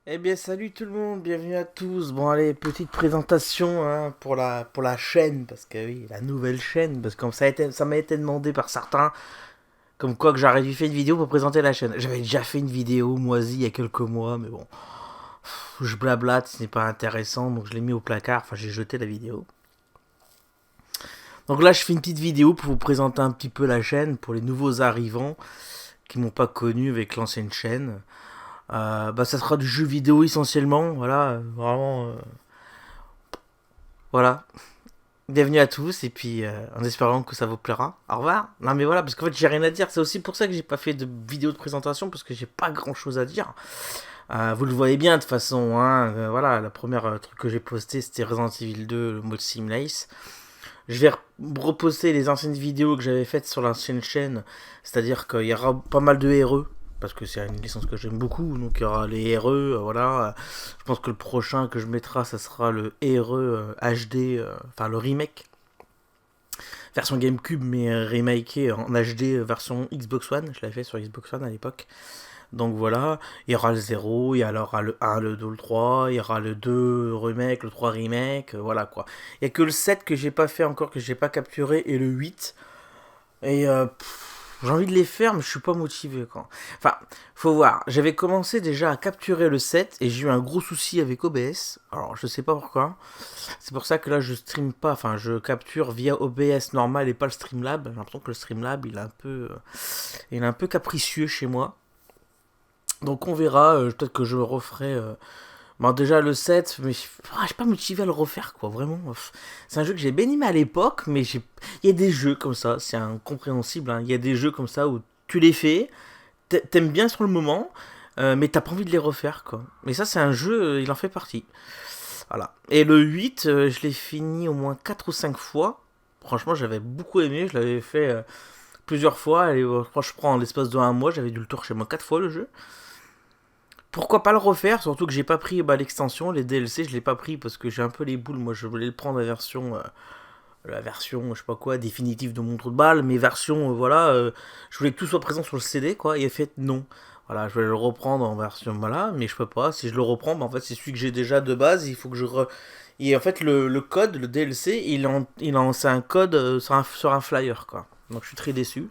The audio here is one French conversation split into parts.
Eh bien, salut tout le monde, bienvenue à tous. Bon, allez, petite présentation pour la chaîne, parce que oui, la nouvelle chaîne, parce que ça m'a été demandé par certains, comme quoi que j'aurais dû faire une vidéo pour présenter la chaîne. J'avais déjà fait une vidéo moisie il y a quelques mois, mais bon, je blablate, ce n'est pas intéressant, donc je l'ai mis au placard, enfin j'ai jeté la vidéo. Donc là, je fais une petite vidéo pour vous présenter un petit peu la chaîne, pour les nouveaux arrivants qui m'ont pas connu avec l'ancienne chaîne. Ça sera du jeu vidéo essentiellement, voilà, vraiment, voilà. Bienvenue à tous et puis en espérant que ça vous plaira. Au revoir. Non mais voilà, parce qu'en fait j'ai rien à dire. C'est aussi pour ça que j'ai pas fait de vidéo de présentation parce que j'ai pas grand chose à dire. Vous le voyez bien de toute façon. Voilà, la première truc que j'ai posté c'était Resident Evil 2, le mode Simlace. Je vais reposter les anciennes vidéos que j'avais faites sur l'ancienne chaîne. C'est-à-dire qu'il y aura pas mal de RE. Parce que c'est une licence que j'aime beaucoup. Donc il y aura les RE. Voilà. Je pense que le prochain que je mettrai, ça sera le RE HD. Enfin le remake. Version GameCube, mais remaké en HD version Xbox One. Je l'avais fait sur Xbox One à l'époque. Donc voilà, il y aura le 0, il y aura le 1, le 2, le 3, il y aura le 2 remake, le 3 remake, voilà quoi. Il y a que le 7 que j'ai pas fait encore, que j'ai pas capturé, et le 8. Et j'ai envie de les faire, mais je suis pas motivé quoi. Enfin, faut voir. J'avais commencé déjà à capturer le 7 et j'ai eu un gros souci avec OBS. Alors, je sais pas pourquoi. C'est pour ça que là, je stream pas. Enfin, je capture via OBS normal et pas le Streamlab. J'ai l'impression que le Streamlab, il est un peu capricieux chez moi. Donc, on verra. Peut-être que je referai. Bon, déjà le 7, mais je suis pas motivé à le refaire, quoi, vraiment. C'est un jeu que j'ai bien aimé à l'époque, mais il y a des jeux comme ça, c'est incompréhensible, hein. Il y a des jeux comme ça où tu les fais, t'aimes bien sur le moment, mais t'as pas envie de les refaire, quoi. Mais ça, c'est un jeu, il en fait partie. Voilà. Et le 8, je l'ai fini au moins 4 ou 5 fois. Franchement, j'avais beaucoup aimé, je l'avais fait plusieurs fois, et je prends en l'espace de un mois, j'avais dû le tour chez moi 4 fois le jeu. Pourquoi pas le refaire, surtout que j'ai pas pris l'extension, les DLC, je l'ai pas pris parce que j'ai un peu les boules. Moi, je voulais le prendre la version, je sais pas quoi, définitive de mon trou de balle, mais version, voilà, je voulais que tout soit présent sur le CD, quoi, et en fait, non. Voilà, je voulais le reprendre en version, voilà, mais je peux pas. Si je le reprends, en fait, c'est celui que j'ai déjà de base, il faut que Et en fait, le code, le DLC, c'est un code sur un flyer, quoi. Donc, je suis très déçu.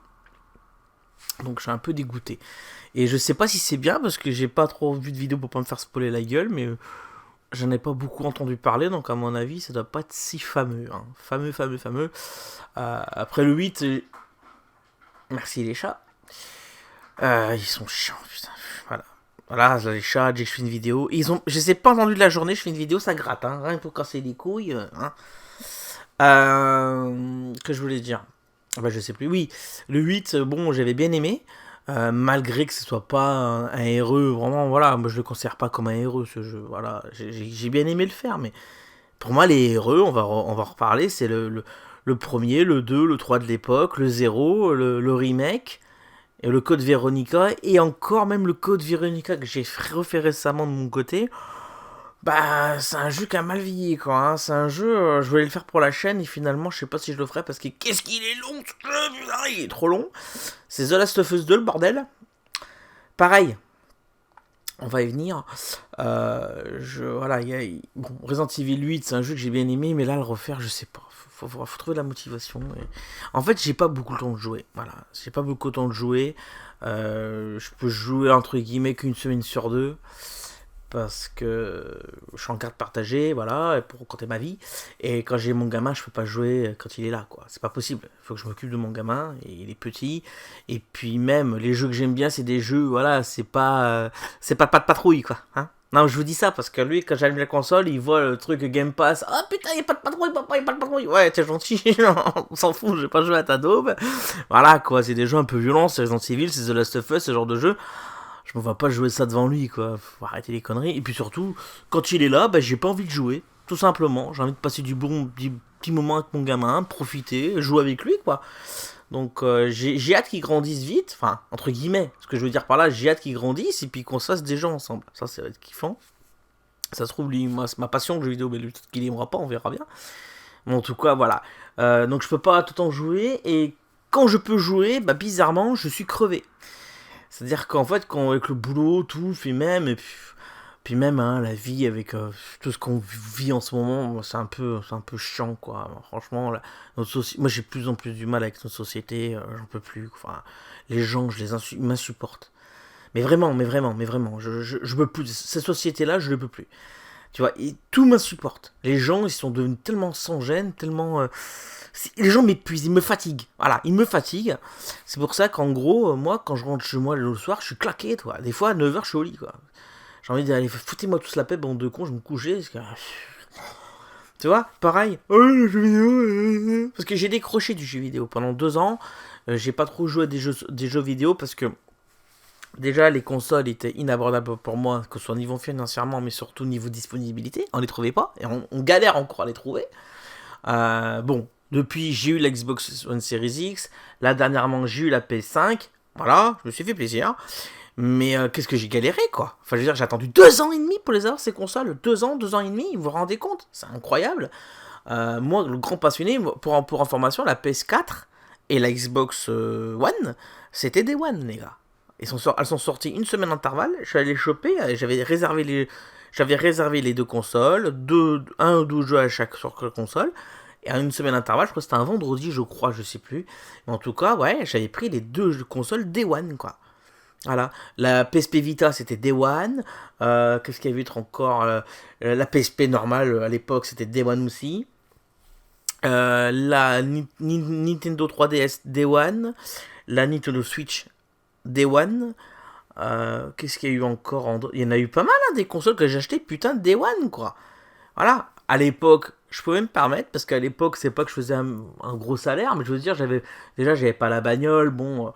Donc, je suis un peu dégoûté. Et je sais pas si c'est bien parce que j'ai pas trop vu de vidéos pour pas me faire spoiler la gueule, mais j'en ai pas beaucoup entendu parler, donc à mon avis, ça doit pas être si fameux. Hein. Fameux, fameux, fameux. Après le 8, merci les chats. Ils sont chiants, putain. Voilà. Voilà, les chats, dès que je fais une vidéo. Je les ai pas entendus de la journée, je fais une vidéo, ça gratte, hein, rien pour casser les couilles. Hein. Que je voulais dire. Je sais plus. Oui, le 8, bon, j'avais bien aimé. Malgré que ce soit pas un RE, vraiment, voilà, moi je le considère pas comme un RE ce jeu, voilà, j'ai bien aimé le faire, mais pour moi les RE, on va en reparler, c'est le premier, le 2, le 3 de l'époque, le 0, le remake, et le code Veronica, et encore même le code Veronica que j'ai refait récemment de mon côté. C'est un jeu qui a mal vieilli, quoi. Hein. C'est un jeu, je voulais le faire pour la chaîne et finalement, je sais pas si je le ferai parce que qu'est-ce qu'il est long, ce jeu, putain, il est trop long. C'est The Last of Us 2, le bordel. Pareil, on va y venir. Voilà, bon, Resident Evil 8, c'est un jeu que j'ai bien aimé, mais là, le refaire, je sais pas. Faut trouver de la motivation. En fait, j'ai pas beaucoup le temps de jouer. Voilà, j'ai pas beaucoup le temps de jouer. Je peux jouer entre guillemets qu'une semaine sur deux parce que je suis en carte partagée, voilà, pour compter ma vie. Et quand j'ai mon gamin, je peux pas jouer quand il est là, quoi. C'est pas possible. Il faut que je m'occupe de mon gamin, et il est petit. Et puis même, les jeux que j'aime bien, c'est des jeux, voilà, c'est pas pas de patrouille, quoi. Hein. Non, je vous dis ça parce que lui, quand j'allume la console, il voit le truc Game Pass. Ah putain, y a pas de patrouille, papa, y a pas de patrouille. Ouais, t'es gentil, on s'en fout, je vais pas jouer à ta daube. Voilà, quoi, c'est des jeux un peu violents, c'est Resident Evil, c'est The Last of Us, ce genre de jeu. Je me vois pas jouer ça devant lui, quoi. Faut arrêter les conneries. Et puis surtout, quand il est là, j'ai pas envie de jouer. Tout simplement. J'ai envie de passer du bon petit moment avec mon gamin, profiter, jouer avec lui, quoi. Donc j'ai hâte qu'il grandisse vite. Enfin, entre guillemets. Ce que je veux dire par là, j'ai hâte qu'il grandisse et puis qu'on se fasse des gens ensemble. Ça va être kiffant. Ça se trouve, lui, moi, c'est ma passion, le jeu vidéo, mais lui, peut-être qu'il aimera pas, on verra bien. Mais en tout cas, voilà. Donc je peux pas tout le temps jouer. Et quand je peux jouer, bizarrement, je suis crevé. C'est-à-dire qu'en fait, avec le boulot, tout, fait même, et puis, Puis même, hein, la vie avec tout ce qu'on vit en ce moment, c'est un peu chiant, quoi. Franchement, moi j'ai de plus en plus du mal avec notre société, j'en peux plus. Enfin, les gens, ils m'insupportent. Mais vraiment, mais vraiment, mais vraiment, je peux plus. Cette société-là, je ne peux plus. Tu vois, et tout m'insupporte. Les gens, ils sont devenus tellement sans gêne, tellement... les gens m'épuisent, ils me fatiguent. Voilà, ils me fatiguent. C'est pour ça qu'en gros, moi, quand je rentre chez moi le soir, je suis claqué, toi. Des fois, à 9h, je suis au lit, quoi. J'ai envie d'aller, foutez-moi tous la paix, bande de cons, je me couchais. Tu vois, pareil. Oh, le jeu vidéo. Parce que j'ai décroché du jeu vidéo pendant 2 ans. J'ai pas trop joué à des jeux vidéo parce que déjà les consoles étaient inabordables pour moi, que ce soit niveau financièrement, mais surtout niveau disponibilité. On les trouvait pas et on galère encore à les trouver. Bon, depuis j'ai eu la Xbox One Series X. Là dernièrement j'ai eu la PS5. Voilà, je me suis fait plaisir. Mais qu'est-ce que j'ai galéré, quoi. Enfin, je veux dire, j'ai attendu 2 ans et demi pour les avoir, ces consoles. 2 ans et demi, vous vous rendez compte? C'est incroyable. Moi, le grand passionné, pour information, la PS4 et la Xbox One, c'était des One, les gars. Elles sont sorties une semaine d'intervalle. Je suis allé les choper, j'avais réservé les deux consoles, un ou deux jeux à chaque sur console. Et à une semaine d'intervalle, je crois que c'était un vendredi, je sais plus. Mais en tout cas, ouais, j'avais pris les deux consoles Day One, quoi. Voilà, la PSP Vita c'était Day One. Qu'est-ce qu'il y avait d'autre encore? La PSP normale à l'époque c'était Day One aussi. La Nintendo 3DS Day One. La Nintendo Switch Day One. Qu'est-ce qu'il y a eu encore Il y en a eu pas mal, hein, des consoles que j'ai achetées putain de Day One, quoi. Voilà, à l'époque, je pouvais me permettre, parce qu'à l'époque, c'est pas que je faisais un gros salaire, mais je veux dire, j'avais pas la bagnole, bon.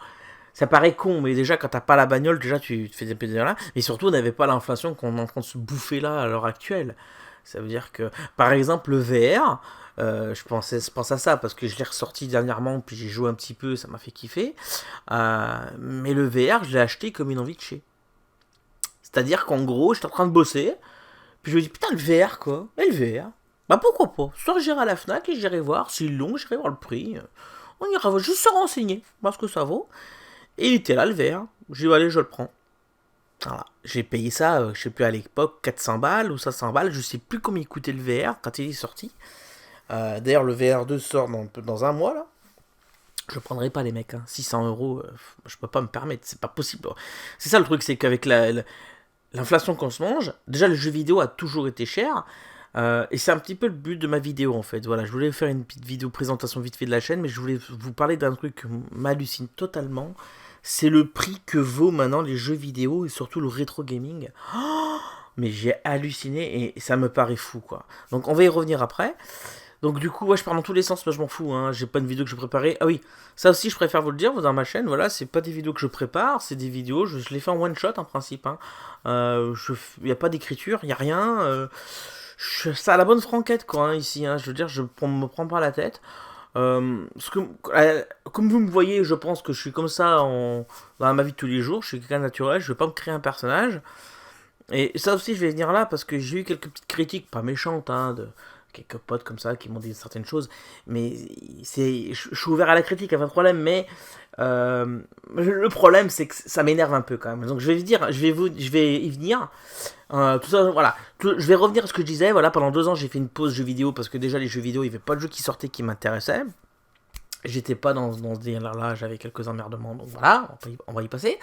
Ça paraît con, mais déjà, quand t'as pas la bagnole, déjà, tu te fais des plaisirs là. Mais surtout, on n'avait pas l'inflation qu'on est en train de se bouffer là, à l'heure actuelle. Ça veut dire que, par exemple, le VR, je pense à ça, parce que je l'ai ressorti dernièrement, puis j'ai joué un petit peu, ça m'a fait kiffer. Mais le VR, je l'ai acheté comme une envie de chier. C'est-à-dire qu'en gros, j'étais en train de bosser, puis je me dis, putain, le VR, quoi. Et le VR, bah pourquoi pas. Ce soir, j'irai à la Fnac et j'irai voir, c'est long, j'irai voir le prix. On ira juste se renseigner, voir ce que ça vaut. Et il était là le verre, j'ai dit allez je le prends. Voilà. J'ai payé ça, je sais plus à l'époque, 400 balles ou 500 balles, je sais plus combien il coûtait le VR quand il est sorti. D'ailleurs le VR2 sort dans un mois là. Je prendrai pas les mecs, hein. 600 euros, je peux pas me permettre, c'est pas possible. C'est ça le truc, c'est qu'avec l'inflation qu'on se mange, déjà le jeu vidéo a toujours été cher. Et c'est un petit peu le but de ma vidéo en fait. Voilà, je voulais faire une petite vidéo présentation vite fait de la chaîne, mais je voulais vous parler d'un truc qui m'hallucine totalement. C'est le prix que vaut maintenant les jeux vidéo et surtout le rétro gaming. Oh, mais j'ai halluciné et ça me paraît fou, quoi. Donc on va y revenir après. Donc du coup, ouais, je pars dans tous les sens, moi je m'en fous, hein. J'ai pas une vidéo que je préparais. Ah oui, ça aussi je préfère vous le dire dans ma chaîne, voilà, c'est pas des vidéos que je prépare, c'est des vidéos, je les fais en one shot en principe, hein. Y a pas d'écriture, y a rien. Ça à la bonne franquette, quoi, hein, ici, hein. Je veux dire, me prends pas la tête. Comme vous me voyez, je pense que je suis comme ça dans ma vie de tous les jours. Je suis quelqu'un de naturel, je vais pas me créer un personnage. Et ça aussi, je vais venir là parce que j'ai eu quelques petites critiques, pas méchantes, hein, de quelques potes comme ça qui m'ont dit certaines choses. Mais je suis ouvert à la critique, pas de problème. Mais le problème, c'est que ça m'énerve un peu quand même. Donc je vais dire, je vais y venir. Tout ça, voilà. Je vais revenir à ce que je disais. Voilà, pendant 2 ans, j'ai fait une pause jeux vidéo parce que déjà les jeux vidéo, il n'y avait pas de jeux qui sortaient qui m'intéressaient. J'étais pas dans ce délire-là, j'avais quelques emmerdements, donc voilà, on va y passer.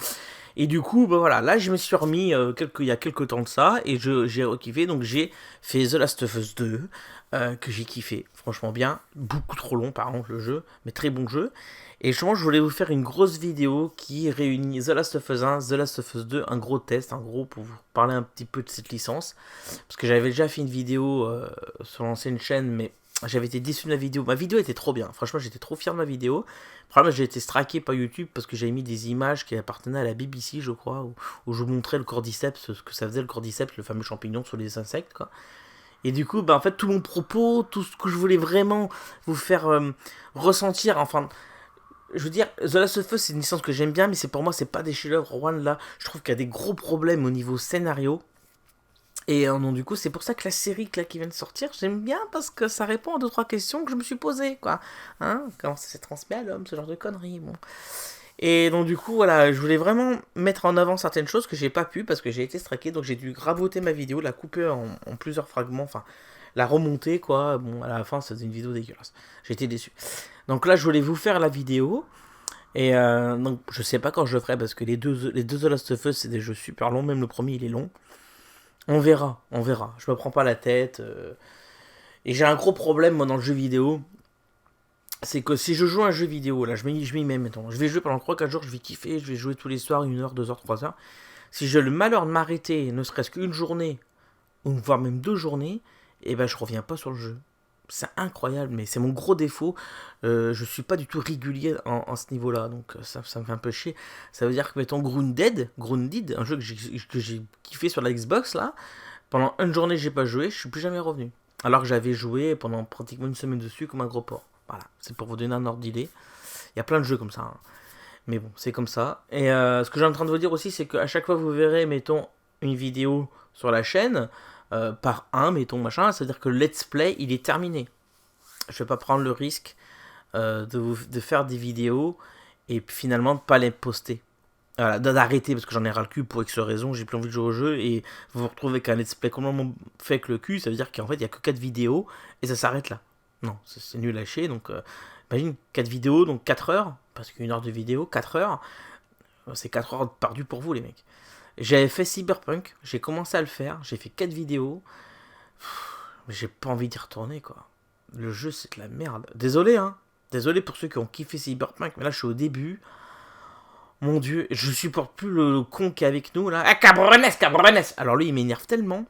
Et du coup, bah voilà, là je me suis remis il y a quelques temps de ça, et j'ai kiffé, donc j'ai fait The Last of Us 2, que j'ai kiffé, franchement bien, beaucoup trop long par contre le jeu, mais très bon jeu. Et justement, je voulais vous faire une grosse vidéo qui réunit The Last of Us 1, The Last of Us 2, un gros test, un gros pour vous parler un petit peu de cette licence. Parce que j'avais déjà fait une vidéo sur l'ancienne chaîne, mais j'avais été déçu de ma vidéo. Ma vidéo était trop bien. Franchement, j'étais trop fier de ma vidéo. Le problème, j'ai été straqué par YouTube parce que j'avais mis des images qui appartenaient à la BBC, je crois, où je vous montrais le cordyceps, ce que ça faisait le cordyceps, le fameux champignon sur les insectes, quoi. Et du coup, bah, en fait, tout mon propos, tout ce que je voulais vraiment vous faire ressentir, enfin, je veux dire, The Last of Us, c'est une licence que j'aime bien, mais pour moi, c'est pas des chefs-d'œuvre. One, là, je trouve qu'il y a des gros problèmes au niveau scénario. Et non, du coup, c'est pour ça que la série là, qui vient de sortir, j'aime bien parce que ça répond à 2-3 questions que je me suis posées, quoi. Hein, comment ça s'est transmis à l'homme, ce genre de conneries, bon. Et donc du coup, voilà, je voulais vraiment mettre en avant certaines choses que j'ai pas pu parce que j'ai été striké, donc j'ai dû gravoter ma vidéo, la couper en plusieurs fragments, enfin la remonter quoi. Bon, à la fin, c'était une vidéo dégueulasse. J'ai été déçu. Donc là, je voulais vous faire la vidéo. Et donc, je sais pas quand je le ferai parce que les deux The Last of Us, c'est des jeux super longs. Même le premier, il est long. On verra, on verra. Je me prends pas la tête. Et j'ai un gros problème, moi, dans le jeu vidéo. C'est que si je joue à un jeu vidéo, là, je m'y mets maintenant. Je vais jouer pendant 3-4 jours, je vais kiffer, je vais jouer tous les soirs, 1 heure, 2 heures, 3 heures. Si j'ai le malheur de m'arrêter, ne serait-ce qu'une journée, ou voire même 2 journées, et ben je reviens pas sur le jeu. C'est incroyable, mais c'est mon gros défaut. Je suis pas du tout régulier en ce niveau-là, donc ça me fait un peu chier. Ça veut dire que, mettons, Grounded, un jeu que j'ai kiffé sur la Xbox, là, pendant une journée, j'ai pas joué, je suis plus jamais revenu. Alors que j'avais joué pendant pratiquement une semaine dessus comme un gros porc. Voilà, c'est pour vous donner un ordre d'idée. Il y a plein de jeux comme ça, hein. Mais bon, c'est comme ça. Et ce que j'ai en train de vous dire aussi, c'est qu'à chaque fois que vous verrez, mettons, une vidéo sur la chaîne, par un, mettons, machin, c'est-à-dire que le let's play, il est terminé. Je vais pas prendre le risque de faire des vidéos et finalement de pas les poster. Voilà, d'arrêter parce que j'en ai ras le cul pour X raisons, j'ai plus envie de jouer au jeu et vous vous retrouvez avec un let's play complètement fait avec le cul, ça veut dire qu'en fait il y a que 4 vidéos et ça s'arrête là. Non, c'est nul à chier, donc imagine 4 vidéos, donc 4 heures, parce qu'une heure de vidéo, 4 heures, c'est 4 heures perdues pour vous les mecs. J'avais fait Cyberpunk, j'ai commencé à le faire, j'ai fait 4 vidéos, mais j'ai pas envie d'y retourner quoi. Le jeu c'est de la merde. Désolé hein, désolé pour ceux qui ont kiffé Cyberpunk, mais là je suis au début. Mon dieu, je supporte plus le con qui est avec nous là. Ah, cabrones, cabrones. Alors lui, il m'énerve tellement.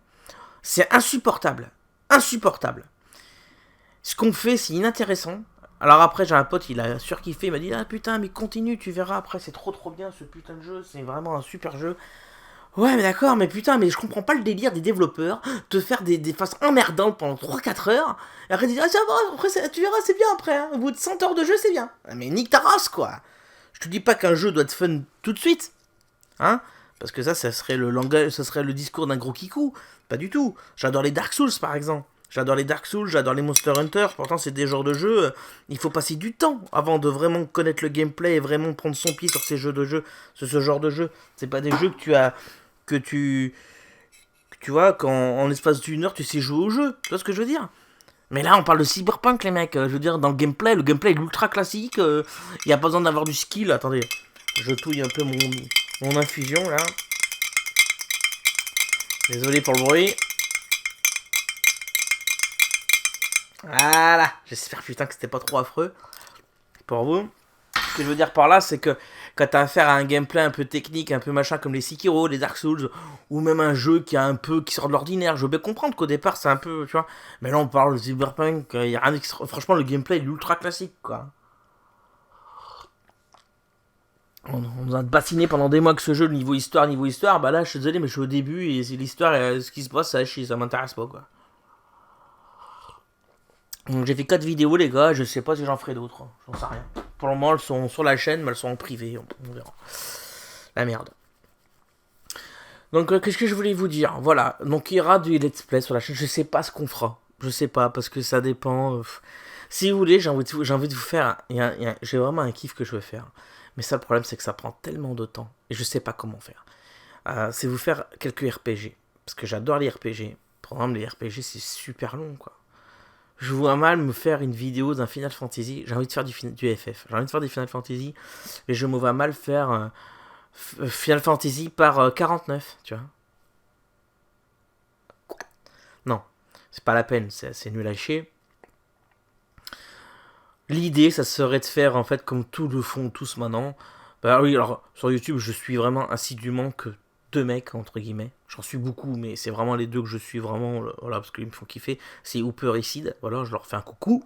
C'est insupportable. Insupportable. Ce qu'on fait, c'est inintéressant. Alors après, j'ai un pote, il a surkiffé. Il m'a dit, ah putain, mais continue, tu verras. Après, c'est trop bien ce putain de jeu. C'est vraiment un super jeu. Ouais, mais d'accord, mais putain, mais je comprends pas le délire des développeurs. Te faire des phases emmerdantes pendant 3-4 heures. Et après, dire, ah ça va, après, tu verras, c'est bien après. Hein. Au bout de 100 heures de jeu, c'est bien. Mais nique ta race, quoi. Je te dis pas qu'un jeu doit être fun tout de suite, hein, parce que ça serait le langage, ça serait le discours d'un gros kikou. Pas du tout. J'adore les Dark Souls par exemple. J'adore les Dark Souls, j'adore les Monster Hunter. Pourtant, c'est des genres de jeux. Il faut passer du temps avant de vraiment connaître le gameplay et vraiment prendre son pied sur ces jeux de jeu, sur ce genre de jeu. C'est pas des jeux que tu vois, quand en l'espace d'une heure, tu sais jouer au jeu. Tu vois ce que je veux dire? Mais là, on parle de Cyberpunk, les mecs. Je veux dire, dans le gameplay est ultra classique. Il n'y a pas besoin d'avoir du skill. Attendez, je touille un peu mon infusion, là. Désolé pour le bruit. Voilà. J'espère, putain, que c'était pas trop affreux pour vous. Ce que je veux dire par là, c'est que quand t'as affaire à un gameplay un peu technique, un peu machin, comme les Sekiro, les Dark Souls, ou même un jeu qui sort de l'ordinaire, je veux bien comprendre qu'au départ c'est un peu, tu vois. Mais là on parle de Cyberpunk, y a rien franchement le gameplay est ultra classique, quoi. On nous a bassiné pendant des mois que ce jeu, niveau histoire, bah là je suis désolé, mais je suis au début et c'est l'histoire, ce qui se passe, ça m'intéresse pas, quoi. Donc j'ai fait 4 vidéos, les gars, je sais pas si j'en ferai d'autres, hein. J'en sais rien. Pour le moment, elles sont sur la chaîne, mais elles sont en privé, on verra. La merde. Donc qu'est-ce que je voulais vous dire? Voilà, donc il y aura du let's play sur la chaîne, je sais pas ce qu'on fera. Je sais pas, parce que ça dépend. Si vous voulez, j'ai envie de vous faire. J'ai vraiment un kiff que je veux faire. Mais ça, le problème, c'est que ça prend tellement de temps. Et je sais pas comment faire. C'est vous faire quelques RPG. Parce que j'adore les RPG. Par exemple, les RPG, c'est super long, quoi. Je vois mal me faire une vidéo d'un Final Fantasy. J'ai envie de faire du FF. J'ai envie de faire des Final Fantasy. Et je me vois mal faire Final Fantasy par 49, tu vois. Non, c'est pas la peine. C'est nul à chier. L'idée, ça serait de faire, en fait, comme tout le font tous maintenant. Bah oui, alors, sur YouTube, je suis vraiment assidûment que 2 mecs, entre guillemets. J'en suis beaucoup, mais c'est vraiment les 2 que je suis vraiment, voilà, parce qu'ils me font kiffer. C'est Hooper et Sid, voilà, je leur fais un coucou.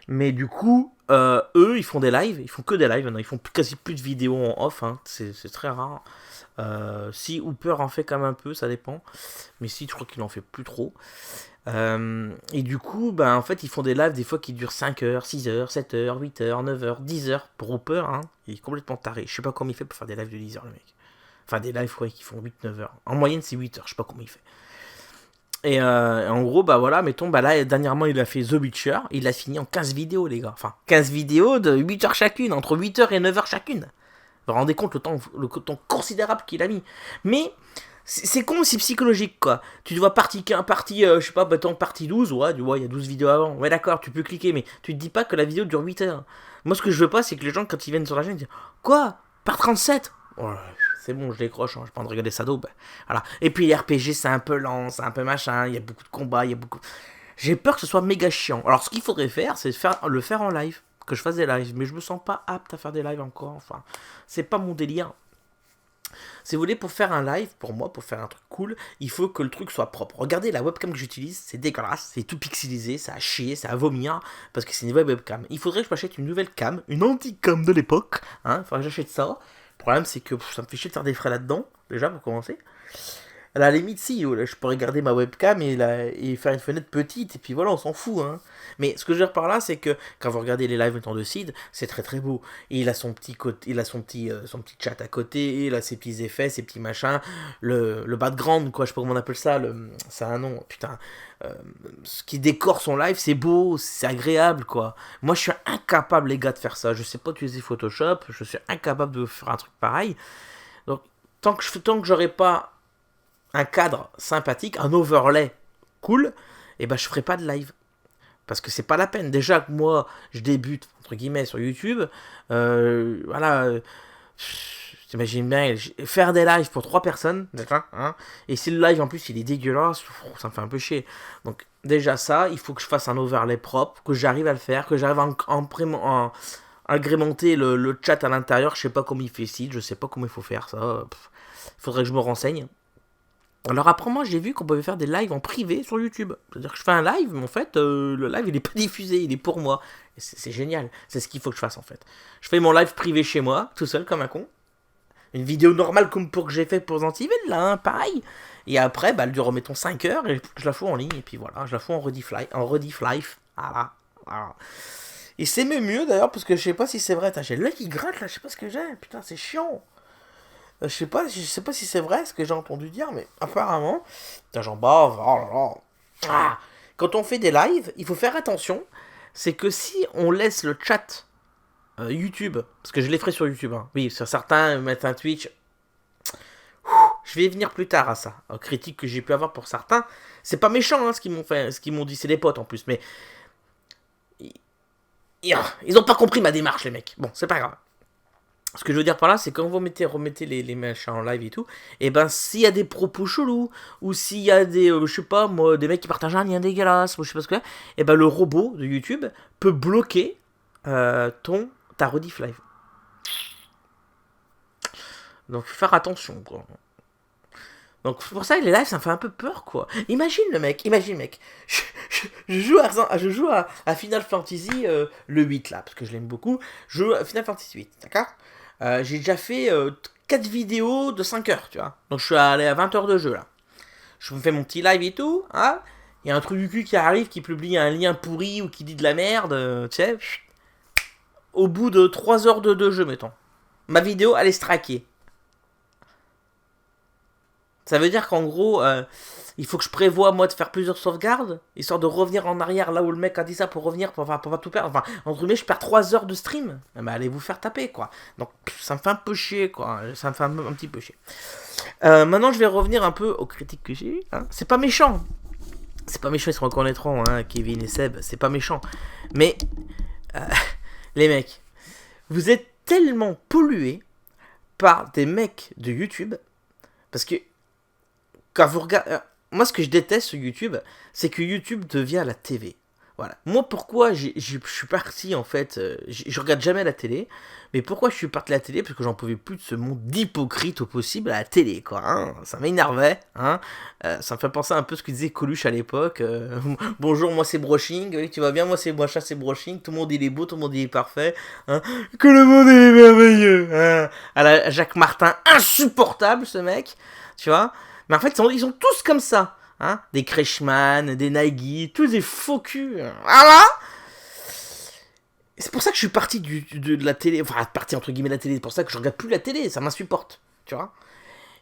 Mais du coup, eux, ils font des lives, ils font que des lives, maintenant, ils font quasi plus de vidéos en off, hein, c'est très rare. Si Hooper en fait quand même un peu, ça dépend. Mais si, je crois qu'il en fait plus trop. Et du coup, bah, en fait, ils font des lives des fois qui durent 5 heures, 6 heures, 7 heures, 8 heures, 9 heures, 10 heures. Pour Hooper, hein, il est complètement taré. Je sais pas comment il fait pour faire des lives de 10 heures, le mec. Enfin, des lives, ouais, qui font 8-9 heures. En moyenne, c'est 8 heures, je sais pas comment il fait. Et en gros, bah voilà, mettons, bah là, dernièrement, il a fait The Witcher. Il a fini en 15 vidéos, les gars. Enfin, 15 vidéos de 8 heures chacune, entre 8 heures et 9 heures chacune. Vous vous rendez compte le temps considérable qu'il a mis. Mais c'est con, c'est psychologique, quoi. Tu te vois partie 15, je sais pas, mettons partie 12, ouais, il y a 12 vidéos avant. Ouais, d'accord, tu peux cliquer, mais tu te dis pas que la vidéo dure 8 heures. Moi, ce que je veux pas, c'est que les gens, quand ils viennent sur la chaîne, ils disent quoi, par 37? Ouais, c'est bon, je décroche, hein, je pas de regarder ça d'aube. Voilà. Et puis les RPG, c'est un peu lent, c'est un peu machin, il y a beaucoup de combats, il y a beaucoup. J'ai peur que ce soit méga chiant. Alors, ce qu'il faudrait faire, c'est le faire en live. Que je fasse des lives. Mais je me sens pas apte à faire des lives encore. Enfin, c'est pas mon délire. Si vous voulez, pour faire un live, pour moi, pour faire un truc cool, il faut que le truc soit propre. Regardez la webcam que j'utilise, c'est dégueulasse, c'est tout pixelisé, ça a chier, ça a vomir, parce que c'est une nouvelle webcam. Il faudrait que je m'achète une nouvelle cam, une anti-cam de l'époque. Il faudrait que j'achète ça. Le problème, c'est que ça me fait chier de faire des frais là-dedans, déjà, pour commencer. À la limite, si, je pourrais garder ma webcam et faire une fenêtre petite, et puis voilà, on s'en fout. Hein. Mais ce que je veux dire par là, c'est que quand vous regardez les lives étant de Sid, c'est très très beau. Et il a son petit côté, il a son petit chat à côté, il a ses petits effets, ses petits machins, le background, quoi, je sais pas comment on appelle ça, ça a un nom, putain. Ce qui décore son live, c'est beau, c'est agréable, quoi. Moi, je suis incapable, les gars, de faire ça. Je sais pas utiliser Photoshop, je suis incapable de faire un truc pareil. Donc, tant que j'aurai pas un cadre sympathique, un overlay cool, et ben je ferai pas de live. Parce que c'est pas la peine. Déjà que moi, je débute, entre guillemets, sur YouTube, voilà, j'imagine bien, faire des lives pour 3 personnes, déjà, hein, et si le live en plus il est dégueulasse, ça me fait un peu chier. Donc déjà ça, il faut que je fasse un overlay propre, que j'arrive à le faire, que j'arrive à agrémenter le chat à l'intérieur, je sais pas comment il fait site, je sais pas comment il faut faire ça, il faudrait que je me renseigne. Alors après moi j'ai vu qu'on pouvait faire des lives en privé sur YouTube. C'est-à-dire que je fais un live, mais en fait le live il est pas diffusé, il est pour moi. Et c'est génial, c'est ce qu'il faut que je fasse en fait. Je fais mon live privé chez moi, tout seul comme un con. Une vidéo normale comme pour que j'ai fait pour Zantiville là, hein, pareil. Et après elle dure mettons 5 heures et je la fous en ligne et puis voilà, je la fous en rediff live. Voilà. Et c'est même mieux d'ailleurs parce que je sais pas si c'est vrai, j'ai l'œil qui gratte là, je sais pas ce que j'ai, putain c'est chiant. Je sais pas si c'est vrai ce que j'ai entendu dire, mais apparemment, j'en bave, oh là là. Quand on fait des lives, il faut faire attention, c'est que si on laisse le chat YouTube, parce que je les ferai sur YouTube, hein. Oui, sur certains mettent un Twitch, je vais venir plus tard à ça, aux critiques que j'ai pu avoir pour certains, c'est pas méchant hein, ce qu'ils m'ont dit, c'est des potes en plus, mais ils ont pas compris ma démarche les mecs, bon c'est pas grave. Ce que je veux dire par là, c'est quand vous remettez les machins en live et tout, et ben s'il y a des propos chelous, ou s'il y a des, je sais pas moi, des mecs qui partagent un lien dégueulasse, ou je sais pas ce que c'est, et ben le robot de YouTube peut bloquer ta rediff live. Donc faut faire attention quoi. Donc pour ça les lives ça me fait un peu peur quoi. Imagine mec, je joue à Final Fantasy le 8 là, parce que je l'aime beaucoup, je joue à Final Fantasy 8, d'accord. J'ai déjà fait 4 vidéos de 5 heures, tu vois. Donc je suis allé à 20 heures de jeu là. Je me fais mon petit live et tout, hein. Il y a un truc du cul qui arrive, qui publie un lien pourri ou qui dit de la merde, tu sais. Au bout de 3 heures de jeu, mettons. Ma vidéo, elle est straquée. Ça veut dire qu'en gros, il faut que je prévoie moi de faire plusieurs sauvegardes, histoire de revenir en arrière là où le mec a dit ça pour revenir, pour pas tout perdre. Enfin, entre guillemets, je perds 3 heures de stream. Mais allez vous faire taper quoi. Donc ça me fait un peu chier quoi. Ça me fait un petit peu chier. Maintenant, je vais revenir un peu aux critiques que j'ai eues. Hein. C'est pas méchant. C'est pas méchant, ils se reconnaîtront, hein, Kevin et Seb. C'est pas méchant. Mais, les mecs, vous êtes tellement pollués par des mecs de YouTube. Parce que quand vous regardez, moi ce que je déteste sur YouTube, c'est que YouTube devient la TV. Voilà. Moi pourquoi je suis parti en fait, je regarde jamais la télé, mais pourquoi je suis parti à la télé? Parce que j'en pouvais plus de ce monde d'hypocrite au possible à la télé quoi. Hein. Ça m'énervait. Hein. Ça me fait penser un peu à ce que disait Coluche à l'époque. Bonjour, moi c'est Broching. Oui, tu vas bien? Moi c'est Broching. Tout le monde il est beau, tout le monde il est parfait. Hein. Que le monde est merveilleux. Hein. À la Jacques Martin, insupportable ce mec. Tu vois? Mais en fait, ils sont tous comme ça. Hein, des Crashman, des Nagui, tous des faux culs. Voilà. C'est pour ça que je suis parti de la télé. Enfin, parti entre guillemets de la télé. C'est pour ça que je regarde plus la télé. Ça m'insupporte. Tu vois.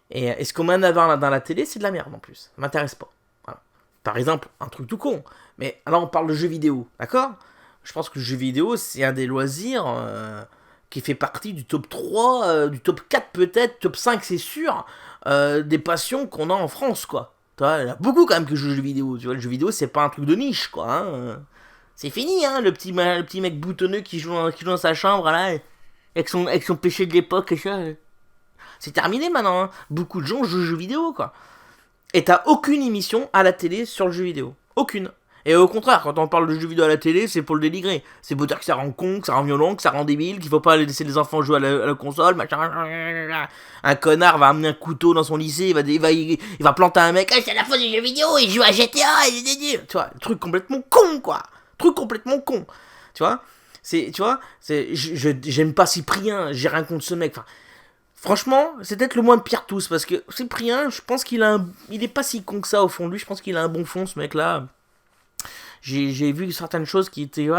Et ce qu'on met en avant dans la télé, c'est de la merde en plus. Ça m'intéresse pas. Voilà. Par exemple, un truc tout con. Mais alors, on parle de jeux vidéo. D'accord? Je pense que le jeu vidéo, c'est un des loisirs qui fait partie du top 3, du top 4 peut-être, top 5 c'est sûr, des passions qu'on a en France, quoi. Tu vois, il y a beaucoup quand même qui jouent aux jeux vidéo, tu vois, le jeu vidéo c'est pas un truc de niche, quoi. Hein. C'est fini, hein, le petit mec boutonneux qui joue dans sa chambre, là, avec son péché de l'époque, et ça. C'est terminé maintenant, hein. Beaucoup de gens jouent aux jeux vidéo, quoi. Et t'as aucune émission à la télé sur le jeu vidéo. Aucune. Et au contraire, quand on parle de jeux vidéo à la télé, c'est pour le dénigrer. C'est pour dire que ça rend con, que ça rend violent, que ça rend débile, qu'il faut pas laisser les enfants jouer à la console, machin. Un connard va amener un couteau dans son lycée, il va planter un mec, c'est la faute des jeux vidéo, il joue à GTA, tu vois, truc complètement con, quoi. Truc complètement con. Tu vois, j'aime pas Cyprien, j'ai rien contre ce mec. Enfin, franchement, c'est peut-être le moins pire de tous, parce que Cyprien, je pense il est pas si con que ça au fond de lui, je pense qu'il a un bon fond, ce mec-là. J'ai vu certaines choses qui étaient, tu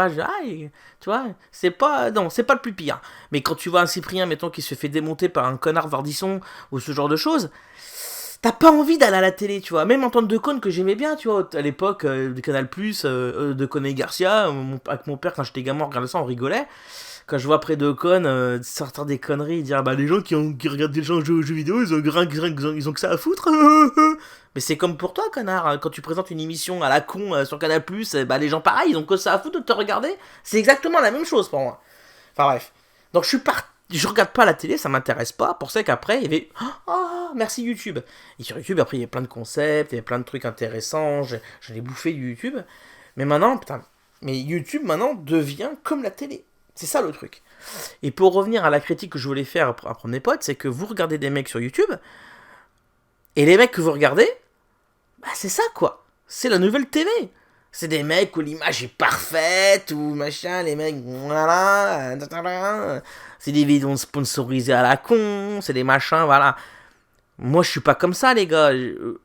vois, c'est pas le plus pire. Mais quand tu vois un Cyprien, mettons, qui se fait démonter par un connard Vardisson, ou ce genre de choses, t'as pas envie d'aller à la télé, tu vois. Même Antoine Decaune, que j'aimais bien, tu vois, à l'époque, de Canal+, Decaune et Garcia, avec mon père, quand j'étais gamin, on regardait ça, on rigolait. Quand je vois après Decaune sortir des conneries, dire, les gens qui regardent des gens jouer aux jeux vidéo, ils ont que ça à foutre. Mais c'est comme pour toi, connard, quand tu présentes une émission à la con sur Canal+, les gens pareil, ils ont que ça à foutre de te regarder. C'est exactement la même chose pour moi. Enfin bref. Donc je regarde pas la télé, ça m'intéresse pas. Pour ça qu'après, il y avait... merci YouTube. Et sur YouTube, après, il y a plein de concepts, il y a plein de trucs intéressants. J'en ai bouffé du YouTube. Mais maintenant, YouTube, maintenant, devient comme la télé. C'est ça le truc. Et pour revenir à la critique que je voulais faire après mes potes, c'est que vous regardez des mecs sur YouTube, et les mecs que vous regardez, c'est ça, quoi. C'est la nouvelle TV. C'est des mecs où l'image est parfaite, ou machin, les mecs, voilà, c'est des vidéos sponsorisées à la con, c'est des machins, voilà. Moi, je suis pas comme ça, les gars.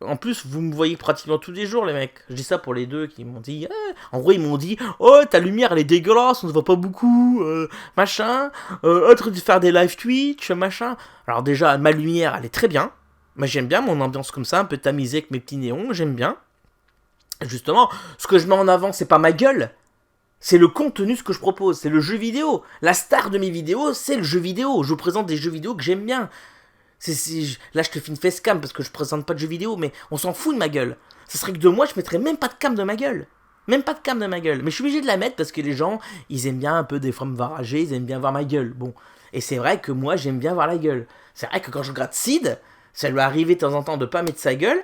En plus, vous me voyez pratiquement tous les jours, les mecs. Je dis ça pour les deux qui m'ont dit... En gros, ils m'ont dit, oh, ta lumière, elle est dégueulasse, on se voit pas beaucoup, machin. Autre de faire des live Twitch, machin. Alors déjà, ma lumière, elle est très bien. Moi, j'aime bien mon ambiance comme ça, un peu tamisée avec mes petits néons, j'aime bien. Justement, ce que je mets en avant, c'est pas ma gueule. C'est le contenu, ce que je propose. C'est le jeu vidéo. La star de mes vidéos, c'est le jeu vidéo. Je vous présente des jeux vidéo que j'aime bien. Là, je te fais une facecam parce que je présente pas de jeux vidéo, mais on s'en fout de ma gueule. Ça serait que de moi, je mettrais même pas de cam de ma gueule. Même pas de cam de ma gueule. Mais je suis obligé de la mettre parce que les gens, ils aiment bien un peu des fois me varager, ils aiment bien voir ma gueule. Bon. Et c'est vrai que moi, j'aime bien voir la gueule. C'est vrai que quand je regarde Sid, ça lui arrivait de temps en temps de pas mettre sa gueule.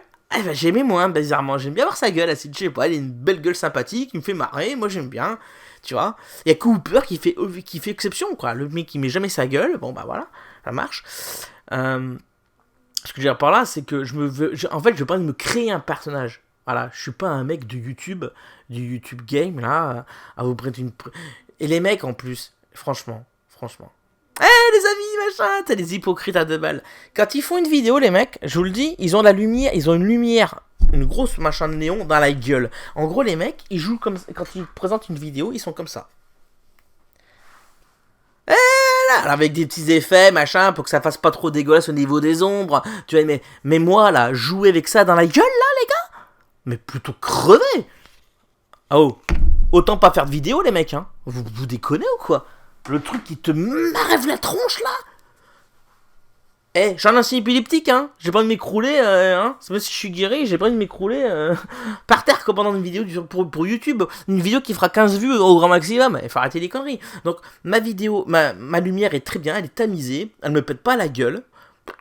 J'aimais moins, bizarrement. J'aime bien voir sa gueule, Sid. Je sais pas, il a une belle gueule sympathique, il me fait marrer, moi j'aime bien. Tu vois. Il y a Cooper qui fait exception, quoi. Le mec qui met jamais sa gueule, bon bah voilà, ça marche. Ce que je veux dire par là, c'est que je veux pas me créer un personnage. Voilà, je suis pas un mec du YouTube game, là, à vous prêter une... Et les mecs, en plus, franchement. Les amis, machin, t'as des hypocrites à 2 balles. Quand ils font une vidéo, les mecs, je vous le dis, ils ont une lumière, une grosse machin de néon dans la gueule. En gros, les mecs, ils jouent comme... Quand ils présentent une vidéo, ils sont comme ça. Avec des petits effets, machin, pour que ça fasse pas trop dégueulasse au niveau des ombres. Tu vois, mais moi, là, jouer avec ça dans la gueule, là, les gars, mais plutôt crever. Oh, autant pas faire de vidéo, les mecs, hein. Vous déconnez ou quoi? Le truc qui te m'arrête la tronche, là. J'ai un ancien épileptique, hein. J'ai pas envie de m'écrouler, hein. C'est même si je suis guéri, j'ai pas envie de m'écrouler par terre comme pendant une vidéo pour YouTube. Une vidéo qui fera 15 vues au grand maximum. Il faut arrêter les conneries. Donc, ma vidéo, ma lumière est très bien, elle est tamisée. Elle me pète pas la gueule.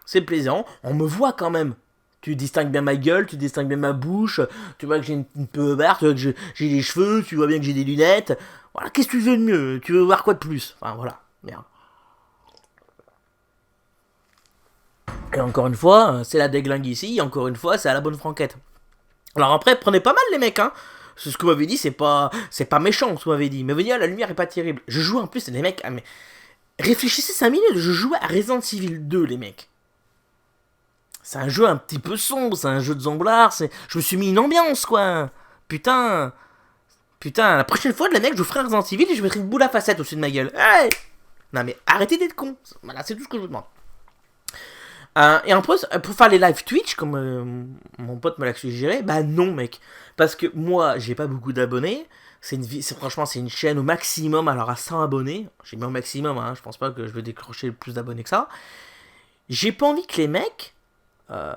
C'est plaisant. On me voit quand même. Tu distingues bien ma gueule, tu distingues bien ma bouche. Tu vois que j'ai une peu verte, tu vois que j'ai des cheveux, tu vois bien que j'ai des lunettes. Voilà, qu'est-ce que tu veux de mieux? Tu veux voir quoi de plus? Enfin, voilà. Merde. Et encore une fois, c'est la déglingue ici, encore une fois, c'est à la bonne franquette. Alors après, prenez pas mal les mecs, hein. Ce que vous m'avez dit, c'est pas méchant, ce que vous m'avez dit. Mais venez, la lumière est pas terrible. Je joue en plus, les mecs, mais réfléchissez 5 minutes, je jouais à Resident Evil 2, les mecs. C'est un jeu un petit peu sombre, c'est un jeu de zomblard, je me suis mis une ambiance, quoi. Putain, la prochaine fois, les mecs, je vous ferai un Resident Evil et je mettrai une boule à facettes au-dessus de ma gueule. Hey, non mais arrêtez d'être con. Voilà, c'est tout ce que je vous demande. Et en plus, pour faire les live Twitch, comme mon pote me l'a suggéré, bah non mec. Parce que moi, j'ai pas beaucoup d'abonnés. Franchement, c'est une chaîne au maximum, alors à 100 abonnés. J'ai mis au maximum, hein, je pense pas que je vais décrocher plus d'abonnés que ça. J'ai pas envie que les mecs. euh,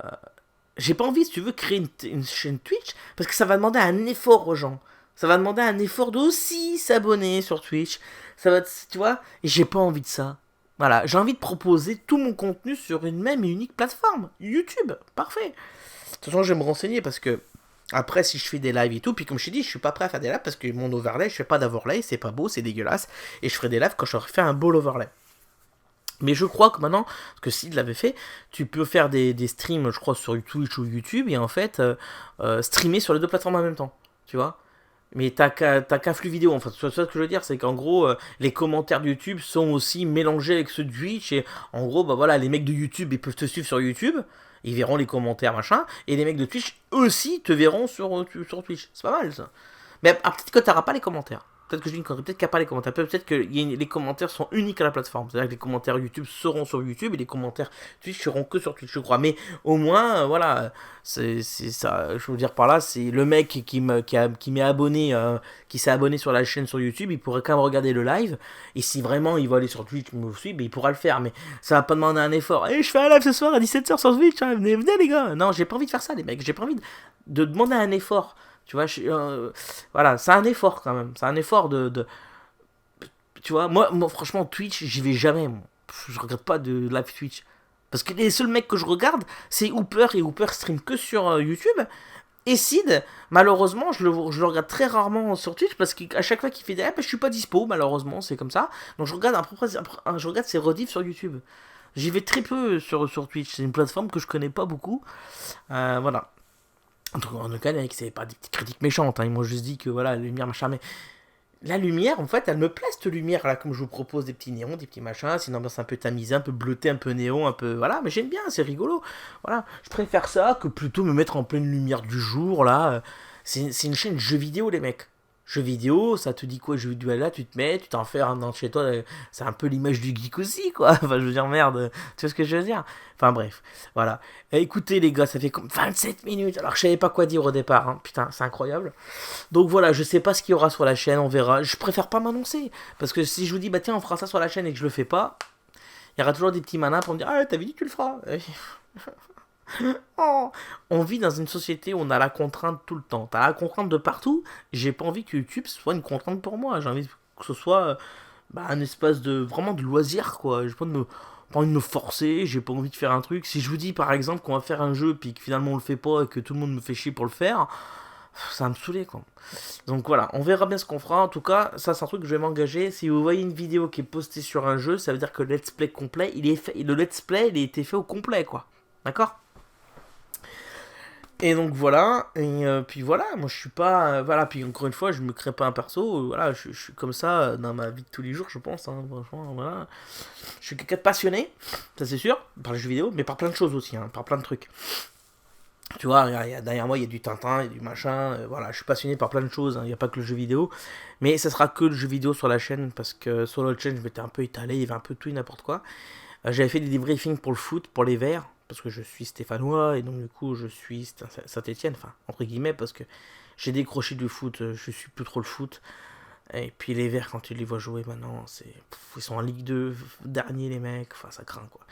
j'ai pas envie, si tu veux, créer une chaîne Twitch, parce que ça va demander un effort aux gens. Ça va demander un effort d'aussi s'abonner sur Twitch. Ça va, tu vois, et j'ai pas envie de ça. Voilà, j'ai envie de proposer tout mon contenu sur une même et unique plateforme. YouTube, parfait. De toute façon, je vais me renseigner parce que après, si je fais des lives et tout, puis comme je t'ai dit, je suis pas prêt à faire des lives parce que mon overlay, je fais pas d'overlay, c'est pas beau, c'est dégueulasse. Et je ferai des lives quand j'aurai fait un beau overlay. Mais je crois que maintenant, parce que s'il l'avait fait, tu peux faire des streams, je crois, sur Twitch ou YouTube, et en fait, streamer sur les deux plateformes en même temps. Tu vois. Mais t'as qu'un flux vidéo, en fait. C'est ça que je veux dire, c'est qu'en gros, les commentaires de YouTube sont aussi mélangés avec ceux de Twitch, et en gros, bah voilà, les mecs de YouTube, ils peuvent te suivre sur YouTube, ils verront les commentaires, machin, et les mecs de Twitch, eux aussi, te verront sur Twitch. C'est pas mal, ça. Mais peut-être que t'auras pas les commentaires. Peut-être que je dis une connerie, peut-être qu'il n'y a pas les commentaires. Peut-être que les commentaires sont uniques à la plateforme. C'est-à-dire que les commentaires YouTube seront sur YouTube et les commentaires Twitch seront que sur Twitch, je crois. Mais au moins, voilà, c'est ça. Je veux dire par là, c'est le mec qui m'est abonné, qui s'est abonné sur la chaîne sur YouTube, il pourrait quand même regarder le live. Et si vraiment il va aller sur Twitch, me suivre, il pourra le faire. Mais ça va pas demander un effort. Je fais un live ce soir à 17h sur Twitch, hein, venez les gars. Non, j'ai pas envie de faire ça, les mecs. J'ai pas envie de demander un effort. Tu vois, voilà, c'est un effort quand même. C'est un effort tu vois, moi, franchement, Twitch, j'y vais jamais. Moi. Je regarde pas de live Twitch. Parce que les seuls mecs que je regarde, c'est Hooper, et Hooper stream que sur YouTube. Et Sid, malheureusement, je le regarde très rarement sur Twitch parce qu'à chaque fois qu'il fait des lives, je suis pas dispo, malheureusement, c'est comme ça. Donc je regarde ses rediffs sur YouTube. J'y vais très peu sur Twitch. C'est une plateforme que je connais pas beaucoup. Voilà. En tout cas, les mecs, c'est pas des petites critiques méchantes, hein. Ils m'ont juste dit que voilà, la lumière, machin, mais la lumière, en fait, elle me plaît cette lumière là, comme je vous propose des petits néons, des petits machins, c'est une ambiance un peu tamisée, un peu bleutée, un peu néon, un peu. Voilà, mais j'aime bien, c'est rigolo. Voilà, je préfère ça que plutôt me mettre en pleine lumière du jour là. C'est une chaîne jeux vidéo, les mecs. Jeux vidéo, ça te dit quoi, jeux vidéo là, tu te mets, tu t'en fais un dans chez toi, c'est un peu l'image du geek aussi, quoi. Enfin, je veux dire, merde, tu vois ce que je veux dire. Enfin, bref, voilà. Écoutez, les gars, ça fait comme 27 minutes, alors je savais pas quoi dire au départ, hein. Putain, c'est incroyable. Donc voilà, je sais pas ce qu'il y aura sur la chaîne, on verra. Je préfère pas m'annoncer, parce que si je vous dis, bah tiens, on fera ça sur la chaîne et que je le fais pas, il y aura toujours des petits malins pour me dire, ah, t'avais dit que tu le feras. Oh. On vit dans une société où on a la contrainte tout le temps. T'as la contrainte de partout. J'ai pas envie que YouTube soit une contrainte pour moi. J'ai envie que ce soit un espace de vraiment de loisir, quoi. J'ai pas envie de me forcer. J'ai pas envie de faire un truc. Si je vous dis par exemple qu'on va faire un jeu puis que finalement on le fait pas et que tout le monde me fait chier pour le faire, ça va me saouler, quoi. Donc voilà, on verra bien ce qu'on fera. En tout cas, ça c'est un truc que je vais m'engager. Si vous voyez une vidéo qui est postée sur un jeu, ça veut dire que le let's play complet, il est fait. Le let's play, il a été fait au complet, quoi. D'accord? Et donc voilà, et puis voilà, moi je suis pas. Voilà, puis encore une fois, je me crée pas un perso, voilà, je suis comme ça dans ma vie de tous les jours, je pense, hein, franchement, voilà. Je suis quelqu'un de passionné, ça c'est sûr, par les jeux vidéo, mais par plein de choses aussi, hein, par plein de trucs. Tu vois, derrière moi, il y a du Tintin, il y a du machin, voilà, je suis passionné par plein de choses, hein, il n'y a pas que le jeu vidéo, mais ça sera que le jeu vidéo sur la chaîne, parce que sur l'autre chaîne, je m'étais un peu étalé, il y avait un peu tout et n'importe quoi. J'avais fait des debriefings pour le foot, pour les Verts, parce que je suis stéphanois, et donc du coup je suis Saint-Etienne, enfin, entre guillemets, parce que j'ai décroché du foot, je suis plus trop le foot. Et puis les Verts, quand tu les vois jouer maintenant, ils sont en Ligue 2, dernier les mecs, enfin ça craint, quoi.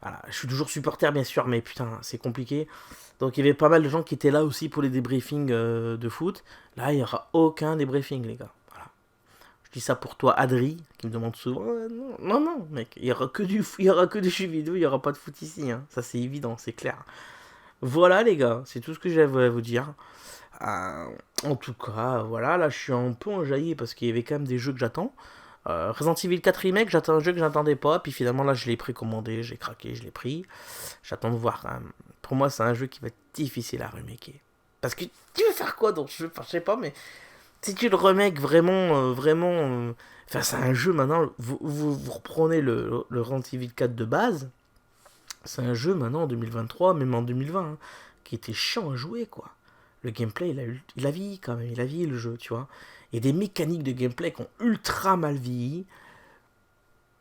Voilà, je suis toujours supporter bien sûr, mais putain, c'est compliqué. Donc il y avait pas mal de gens qui étaient là aussi pour les débriefings de foot. Là, il n'y aura aucun débriefing, les gars. Voilà. Je dis ça pour toi, Adri, qui me demande souvent. Non, non, non, mec, il y aura que du jeux vidéo, il n'y aura pas de foot ici. Hein. Ça, c'est évident, c'est clair. Voilà, les gars, c'est tout ce que j'avais à vous dire. Euh, En tout cas, voilà, là, je suis un peu enjaillé parce qu'il y avait quand même des jeux que j'attends. Resident Evil 4 Remake, j'attends un jeu que j'attendais pas, puis finalement là je l'ai précommandé, j'ai craqué, je l'ai pris. J'attends de voir quand même. Pour moi, c'est un jeu qui va être difficile à remaker. Parce que tu veux faire quoi dans ce jeu? Enfin, je sais pas, mais si tu le remakes vraiment. Enfin, c'est un jeu maintenant. Vous reprenez le Resident Evil 4 de base. C'est un jeu maintenant en 2023, même en 2020, hein, qui était chiant à jouer, quoi. Le gameplay, il a vieilli quand même, il a vieilli le jeu, tu vois. Il y a des mécaniques de gameplay qui ont ultra mal vieilli.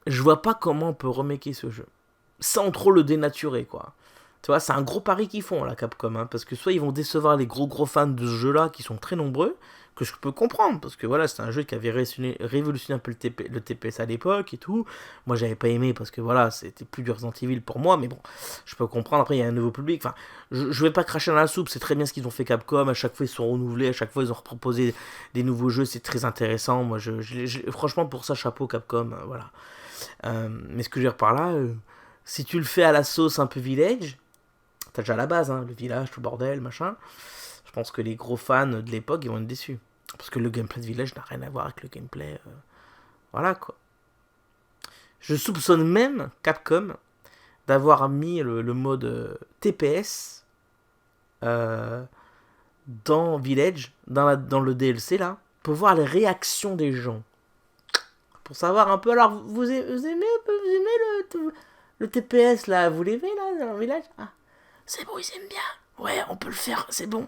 Je vois pas comment on peut remaker ce jeu. Sans trop le dénaturer, quoi. Tu vois, c'est un gros pari qu'ils font, la Capcom, hein, parce que soit ils vont décevoir les gros fans de ce jeu-là, qui sont très nombreux, que je peux comprendre, parce que voilà, c'est un jeu qui avait révolutionné un peu le TPS à l'époque et tout. Moi, j'avais pas aimé parce que voilà, c'était plus du Resident Evil pour moi, mais bon, je peux comprendre. Après, il y a un nouveau public. Enfin, je vais pas cracher dans la soupe, c'est très bien ce qu'ils ont fait Capcom. À chaque fois, ils sont renouvelés, à chaque fois, ils ont proposé des nouveaux jeux, c'est très intéressant. Moi, franchement, pour ça, chapeau Capcom, voilà. Mais ce que je veux dire par là, si tu le fais à la sauce un peu Village, t'as déjà la base, hein, le village, tout le bordel, machin. Je pense que les gros fans de l'époque, ils vont être déçus. Parce que le gameplay de Village n'a rien à voir avec le gameplay... voilà, quoi. Je soupçonne même Capcom d'avoir mis le mode TPS dans Village, dans le DLC, là, pour voir les réactions des gens. Pour savoir un peu, alors, vous aimez le TPS, là, vous l'aimez, là, dans le Village? Ah, c'est bon, ils aiment bien. Ouais, on peut le faire, c'est bon,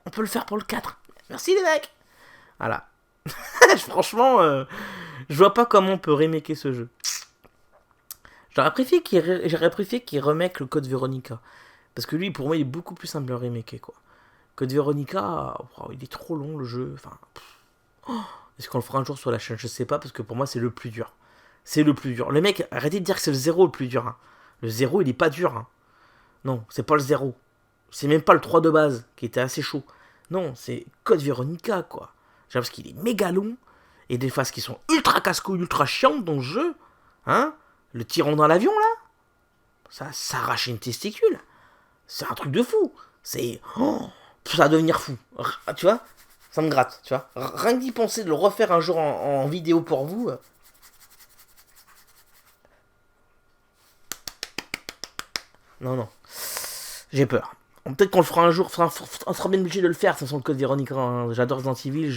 on peut le faire pour le 4. Merci les mecs. Voilà. Franchement, je vois pas comment on peut remaker ce jeu. J'aurais préféré qu'il remake le Code Veronica. Parce que lui, pour moi, il est beaucoup plus simple à remaker, quoi. Code Veronica, il est trop long, le jeu. Enfin, est-ce qu'on le fera un jour sur la chaîne? Je sais pas, parce que pour moi, c'est le plus dur. C'est le plus dur. Les mecs, arrêtez de dire que c'est le 0 le plus dur. Hein. Le 0, il est pas dur. Hein. Non, c'est pas le 0. C'est même pas le 3 de base, qui était assez chaud. Non, c'est Code Veronica, quoi. Genre parce qu'il est méga long, et des phases qui sont ultra casse-couilles, ultra chiantes dans le jeu. Hein? Le tyran dans l'avion, là, ça s'arrache une testicule. C'est un truc de fou. C'est... Oh, ça va devenir fou. Tu vois? Ça me gratte, tu vois? Rien que d'y penser, de le refaire un jour en vidéo pour vous... Non. J'ai peur. Peut-être qu'on le fera un jour, on sera bien obligé de le faire, de toute façon, le Code Veronica. Hein. J'adore Resident Evil,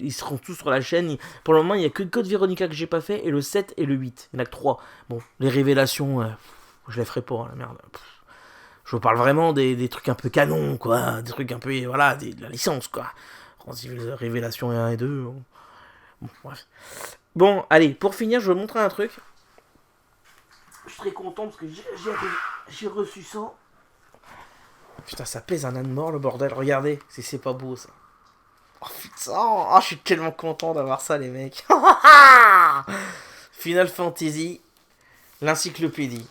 ils seront tous sur la chaîne. Pour le moment, il n'y a que le Code Veronica que j'ai pas fait, et le 7 et le 8. Il n'y en a que 3. Bon, les révélations, je les ferai pas, hein, la merde. Je vous parle vraiment des trucs un peu canon, quoi. Des trucs un peu, voilà, de la licence, quoi. Resident Evil Révélation 1 et 2. Bon, bref. Bon, allez, pour finir, je vais vous montrer un truc. Je suis très content parce que j'ai reçu ça. Putain, ça pèse un âne mort, le bordel. Regardez, c'est pas beau, ça. Oh, putain. Oh, je suis tellement content d'avoir ça, les mecs. Final Fantasy, l'encyclopédie.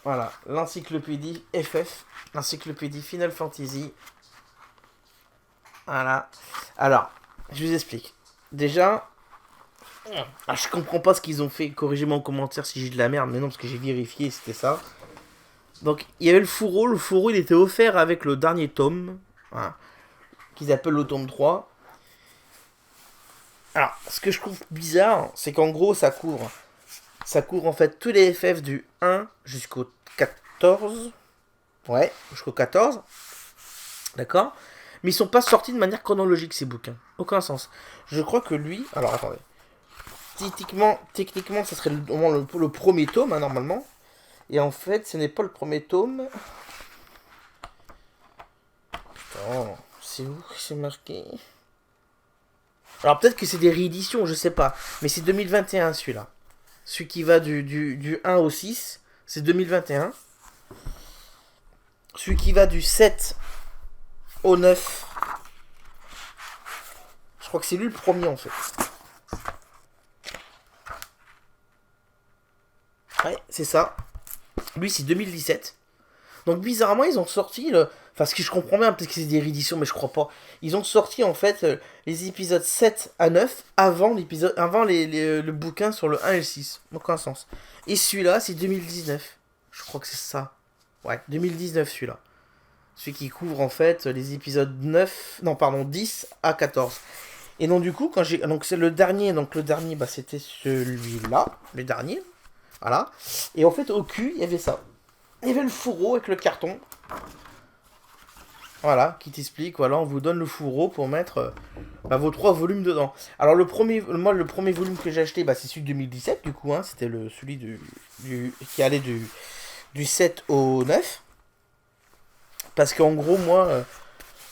Voilà, l'encyclopédie FF. L'encyclopédie Final Fantasy. Voilà. Alors, je vous explique. Déjà, je comprends pas ce qu'ils ont fait. Corrigez-moi en commentaire si j'ai de la merde. Mais non, parce que j'ai vérifié, c'était ça. Donc, il y avait le fourreau. Le fourreau, il était offert avec le dernier tome. Voilà, qu'ils appellent le tome 3. Alors, ce que je trouve bizarre, c'est qu'en gros, ça couvre en fait tous les FF du 1 jusqu'au 14. Ouais, jusqu'au 14. D'accord? Mais ils sont pas sortis de manière chronologique, ces bouquins. Aucun sens. Je crois que lui... Alors, attendez. Techniquement, ça serait le premier tome, hein, normalement. Et en fait, ce n'est pas le premier tome. Putain, c'est où que c'est marqué? Alors peut-être que c'est des rééditions, je sais pas. Mais c'est 2021 celui-là. Celui qui va du 1 au 6, c'est 2021. Celui qui va du 7 au 9. Je crois que c'est lui le premier en fait. Ouais, c'est ça. Lui, c'est 2017. Donc, bizarrement, ils ont sorti... Enfin, ce que je comprends bien, peut-être que c'est des rééditions, mais je crois pas. Ils ont sorti, en fait, les épisodes 7 à 9 avant le bouquin sur le 1 et le 6. Aucun sens. Et celui-là, c'est 2019. Je crois que c'est ça. Ouais, 2019, celui-là. Celui qui couvre, en fait, les épisodes 10 à 14. Et donc, du coup, donc, c'est le dernier. Donc, le dernier, bah, c'était celui-là. Le dernier. Voilà. Et en fait, au cul, il y avait ça. Il y avait le fourreau avec le carton. Voilà, qui t'explique, voilà, on vous donne le fourreau pour mettre vos 3 volumes dedans. Alors, le premier volume que j'ai acheté, c'est celui de 2017, du coup, hein, c'était celui qui allait du 7 au 9. Parce qu'en gros, moi,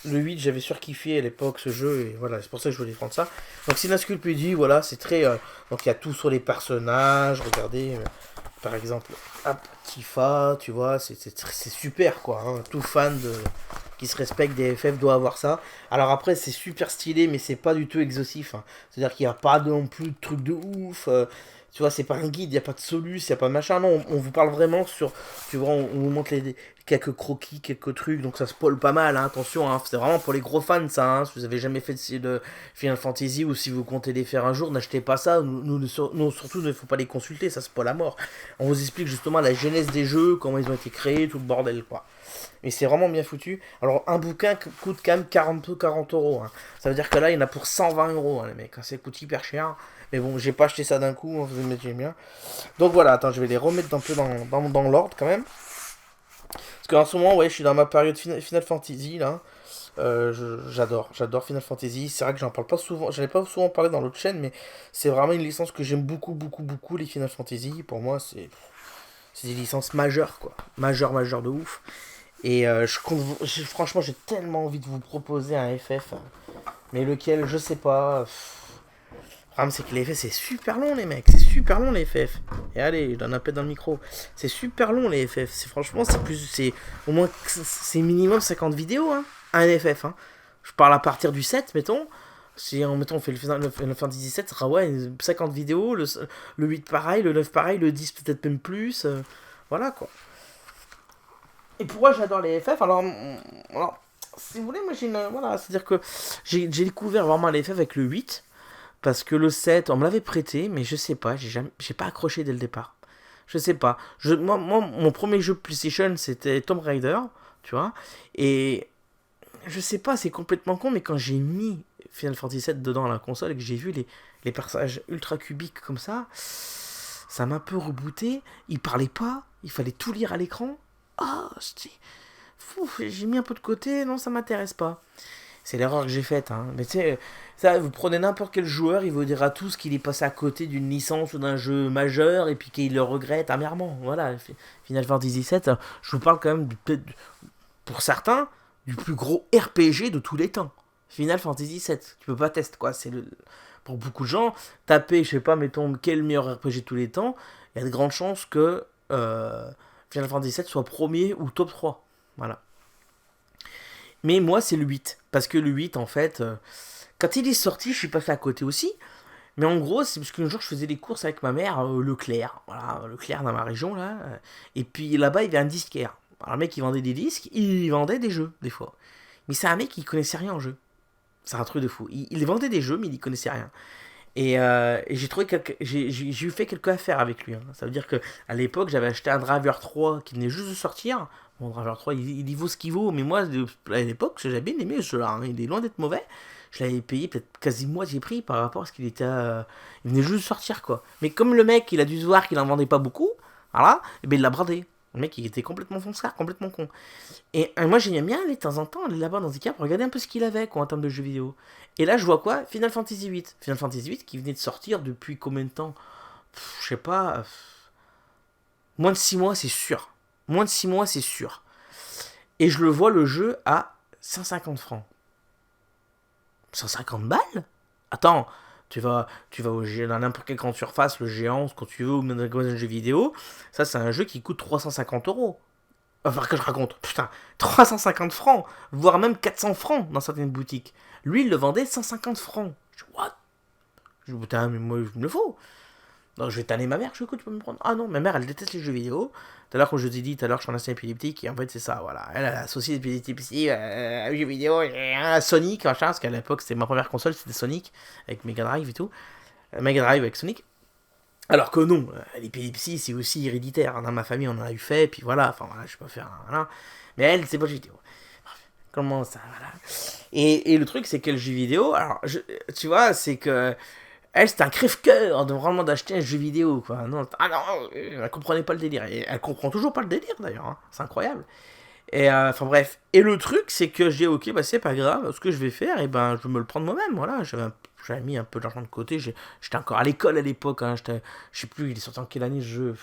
le 8, j'avais surkiffé à l'époque ce jeu, et voilà, c'est pour ça que je voulais prendre ça. Donc, c'est une encyclopédie, voilà, c'est très... donc, il y a tout sur les personnages, regardez... par exemple, hop, Tifa, tu vois, c'est super quoi. Hein. Tout fan qui se respecte des FF doit avoir ça. Alors après, c'est super stylé, mais c'est pas du tout exhaustif. Hein. C'est-à-dire qu'il n'y a pas non plus de trucs de ouf. Tu vois, c'est pas un guide, il n'y a pas de soluce, il n'y a pas de machin. Non, on vous parle vraiment sur. Tu vois, on vous montre quelques croquis, quelques trucs, donc ça spoil pas mal, hein, attention, hein, c'est vraiment pour les gros fans ça. Hein, si vous avez jamais fait de Final Fantasy ou si vous comptez les faire un jour, n'achetez pas ça. Nous, surtout, il ne faut pas les consulter, ça spoil à mort. On vous explique justement la genèse des jeux, comment ils ont été créés, tout le bordel quoi. Mais c'est vraiment bien foutu. Alors, un bouquin coûte quand même 40 euros. Hein. Ça veut dire que là, il y en a pour 120 euros, hein, les mecs. Hein. Ça coûte hyper cher. Mais bon, j'ai pas acheté ça d'un coup, hein, vous imaginez bien. Donc voilà, attends, je vais les remettre un peu dans l'ordre quand même. Parce qu'en ce moment, ouais, je suis dans ma période Final Fantasy, là. J'adore Final Fantasy. C'est vrai que j'en parle pas souvent, j'en ai pas souvent parlé dans l'autre chaîne, mais c'est vraiment une licence que j'aime beaucoup, les Final Fantasy. Pour moi, c'est des licences majeures, quoi. Majeures de ouf. Et franchement, j'ai tellement envie de vous proposer un FF. Mais lequel, je sais pas. Le problème, c'est que les FF, c'est super long, les mecs. C'est super long, les FF. Et allez, je donne un peu dans le micro. C'est super long, les FF. Franchement, c'est au moins, c'est minimum 50 vidéos, hein. Un FF, hein. Je parle à partir du 7, mettons. Si on fait le Final Fantasy 17, ça sera ouais, 50 vidéos. Le 8 pareil, le 9 pareil, le 10 peut-être même plus. Voilà, quoi. Et pourquoi j'adore les FF alors, si vous voulez, moi j'ai une. Voilà, c'est-à-dire que j'ai découvert vraiment les FF avec le 8. Parce que le 7, on me l'avait prêté, mais je sais pas, j'ai pas accroché dès le départ. Je sais pas. Moi, mon premier jeu PlayStation, c'était Tomb Raider, tu vois. Et je sais pas, c'est complètement con, mais quand j'ai mis Final Fantasy 7 dedans à la console et que j'ai vu les personnages ultra cubiques comme ça m'a un peu rebooté. Ils parlaient pas, il fallait tout lire à l'écran. Ah, j'ai mis un peu de côté, non, ça m'intéresse pas. C'est l'erreur que j'ai faite. Hein. Mais tu sais, ça, vous prenez n'importe quel joueur, il vous dira tous qu'il est passé à côté d'une licence ou d'un jeu majeur et puis qu'il le regrette amèrement. Voilà, Final Fantasy VII, je vous parle quand même, pour certains, du plus gros RPG de tous les temps. Final Fantasy VII, tu peux pas tester quoi. Pour beaucoup de gens, taper, je sais pas, mettons, quel meilleur RPG de tous les temps, il y a de grandes chances que Final Fantasy VII soit premier ou top 3. Voilà. Mais moi, c'est le 8. Parce que le 8, en fait, quand il est sorti, je suis passé à côté aussi. Mais en gros, c'est parce qu'un jour, je faisais des courses avec ma mère, Leclerc. Voilà, Leclerc dans ma région, là. Et puis là-bas, il y avait un disquaire. Alors, le mec, il vendait des disques, il vendait des jeux, des fois. Mais c'est un mec qui connaissait rien en jeu. C'est un truc de fou. Il vendait des jeux, mais il y connaissait rien. Et j'ai trouvé j'ai eu fait quelques affaires avec lui. Hein. Ça veut dire que à l'époque, j'avais acheté un Driver 3 qui venait juste de sortir. Mon Driver 3, il vaut ce qu'il vaut, mais moi, à l'époque, j'avais bien aimé ce jeu-là. Hein. Il est loin d'être mauvais. Je l'avais payé peut-être quasi moitié prix par rapport à ce qu'il était. Il venait juste de sortir, quoi. Mais comme le mec, il a dû se voir qu'il en vendait pas beaucoup, voilà, et ben il l'a bradé. Le mec, il était complètement fonceur, complètement con. Et moi, j'aimais bien aller de temps en temps aller là-bas dans Zika pour regarder un peu ce qu'il avait, quoi, en termes de jeux vidéo. Et là, je vois quoi Final Fantasy VIII. Final Fantasy VIII qui venait de sortir depuis combien de temps Je sais pas. Moins de 6 mois, c'est sûr. Moins de 6 mois, c'est sûr. Et je le vois le jeu à 150 francs. 150 balles Attends, dans n'importe quelle grande surface, le géant, quand tu veux, ou même dans un jeu vidéo. Ça, c'est un jeu qui coûte 350 euros. Enfin, que je raconte, putain, 350 francs, voire même 400 francs dans certaines boutiques. Lui, il le vendait 150 francs. Je dis, what Je dis, putain, mais moi, je me le faut. Donc, je vais tanner ma mère, je dis, écoute, tu peux me prendre. Ah non, ma mère, elle déteste les jeux vidéo. Tout à l'heure, comme je vous ai dit, tout à l'heure, je suis en assez épileptique, et en fait, c'est ça, voilà. Elle a associé l'épilepsie à jeux vidéo, à Sonic, machin, parce qu'à l'époque, c'était ma première console, c'était Sonic, avec Mega Drive et tout. Mega Drive avec Sonic. Alors que non, l'épilepsie c'est aussi héréditaire. Dans ma famille on en a eu fait, puis voilà, enfin voilà, je vais pas faire un. Voilà. Mais elle, c'est pas le jeu vidéo. Comment ça, voilà. Et le truc c'est que le jeu vidéo, alors tu vois, c'est que. Elle, c'est un crève-cœur de vraiment d'acheter un jeu vidéo, quoi. Non, ah non, elle comprenait pas le délire. Et elle comprend toujours pas le délire d'ailleurs, hein. C'est incroyable. Et enfin bref. Et le truc, c'est que j'ai ok, bah c'est pas grave, ce que je vais faire, et ben je vais me le prendre moi-même, voilà. J'avais mis un peu d'argent de côté, j'étais encore à l'école à l'époque, hein. Je sais plus, il est sorti en quelle année ce jeu.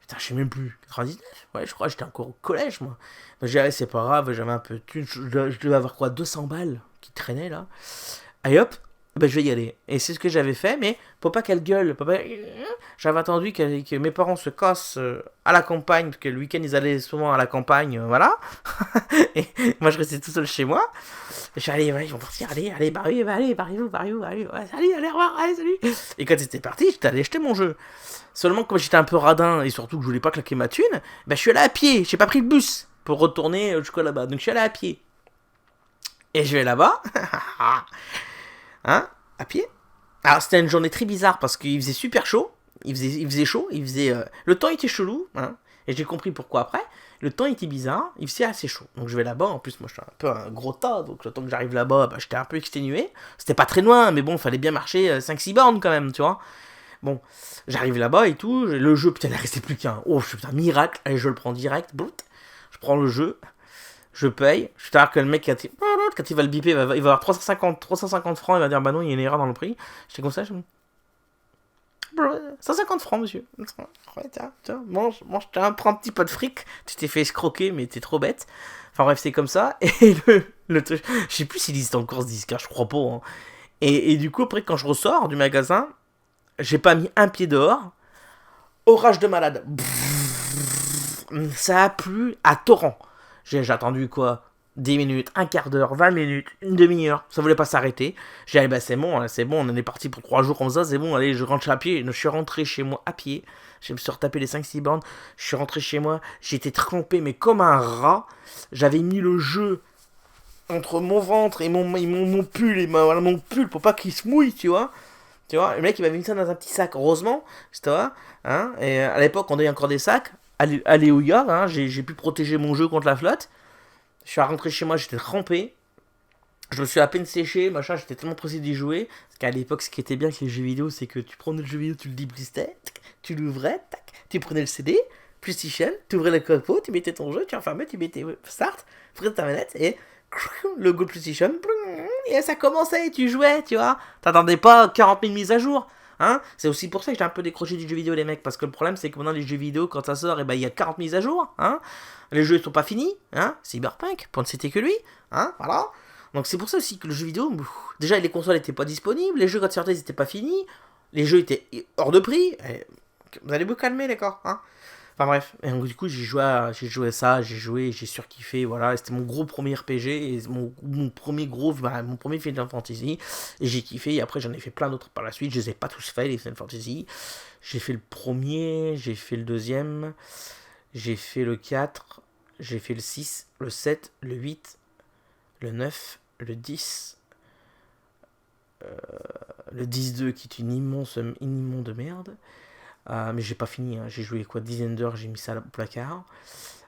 Putain, je sais même plus. 99 Ouais, je crois, j'étais encore au collège, moi. Donc j'ai dit, c'est pas grave, j'avais un peu de thunes, je devais avoir quoi, 200 balles qui traînaient là. Et hop, ben je vais y aller. Et c'est ce que j'avais fait, mais faut pas qu'elle gueule. J'avais attendu que mes parents se cassent à la campagne, parce que le week-end ils allaient souvent à la campagne, voilà. Et moi je restais tout seul chez moi. Je suis allé, ouais, ils vont partir, allez, barrez-vous, ouais, allez, au revoir, allez, salut. Et quand c'était parti, j'étais allé acheter mon jeu. Seulement, comme j'étais un peu radin, et surtout que je voulais pas claquer ma thune, ben je suis allé à pied, j'ai pas pris le bus pour retourner jusqu'à là-bas. Donc je suis allé à pied. Et je vais là-bas, hein, à pied. Alors c'était une journée très bizarre parce qu'il faisait super chaud, il faisait chaud, le temps était chelou, hein, et j'ai compris pourquoi après. Le temps était bizarre, il faisait assez chaud. Donc je vais là-bas, en plus moi je suis un peu un gros tas, donc le temps que j'arrive là-bas, bah, j'étais un peu exténué. C'était pas très loin, mais bon, il fallait bien marcher 5-6 bornes quand même, tu vois. Bon, j'arrive là-bas et tout, le jeu, putain, il restait plus qu'un. Oh, putain, miracle, allez, je le prends direct, je prends le jeu, je paye, je t'arrête que le mec, quand il va le biper, il va avoir 350 francs, il va dire, bah non, il y a une erreur dans le prix. J'étais comme ça, je me 150 francs, monsieur. Ouais, tiens, mange, prends un petit peu de fric. Tu t'es fait escroquer, mais t'es trop bête. Enfin bref, c'est comme ça. Et le truc, je sais plus s'il existe encore ce disque, je crois pas. Hein. Et du coup, après, quand je ressors du magasin, j'ai pas mis un pied dehors. Orage de malade. Ça a plu à torrent. J'ai attendu quoi 10 minutes, un quart d'heure, 20 minutes, une demi-heure, ça voulait pas s'arrêter. J'ai dit, bah c'est bon, on en est parti pour 3 jours comme ça, c'est bon, allez, je rentre à pied. Je suis rentré chez moi à pied, je me suis retapé les 5-6 bornes, je suis rentré chez moi, j'étais trempé, mais comme un rat. J'avais mis le jeu entre mon ventre et mon pull, et voilà, mon pull pour pas qu'il se mouille, tu vois. Tu vois, le mec il m'avait mis ça dans un petit sac, heureusement, tu vois, hein, et à l'époque on avait encore des sacs, Alléluia, hein, j'ai pu protéger mon jeu contre la flotte. Je suis rentré chez moi, j'étais trempé. Je me suis à peine séché, machin, j'étais tellement pressé d'y jouer. Parce qu'à l'époque, ce qui était bien avec les jeux vidéo, c'est que tu prenais le jeu vidéo, tu le déblistais, tu l'ouvrais, tu prenais le CD, PlayStation, tu ouvrais le capot, tu mettais ton jeu, tu enfermais, tu mettais Start, tu prenais ta manette et le Go PlayStation, et ça commençait, tu jouais, tu vois. T'attendais pas 40 000 mises à jour. Hein, c'est aussi pour ça que j'ai un peu décroché du jeu vidéo, les mecs, parce que le problème c'est que maintenant les jeux vidéo, quand ça sort, et ben il y a 40 mises à jour, hein, les jeux ils sont pas finis, hein, Cyberpunk, pour ne citer que lui, hein, voilà. Donc c'est pour ça aussi que le jeu vidéo, déjà les consoles étaient pas disponibles, les jeux quand ils sortaient ils étaient pas finis, les jeux étaient hors de prix, vous allez vous calmer les gars, hein. Enfin bref, et donc du coup j'ai joué à ça, j'ai surkiffé, voilà, c'était mon gros premier RPG, et mon premier mon premier Final Fantasy, et j'ai kiffé, et après j'en ai fait plein d'autres par la suite, je les ai pas tous faits les Final Fantasy, j'ai fait le premier, j'ai fait le deuxième, j'ai fait le 4, j'ai fait le 6, le 7, le 8, le 9, le 10, le 10-2 qui est une immonde merde. Mais j'ai pas fini, hein. J'ai joué quoi, dizaine d'heures, j'ai mis ça au placard.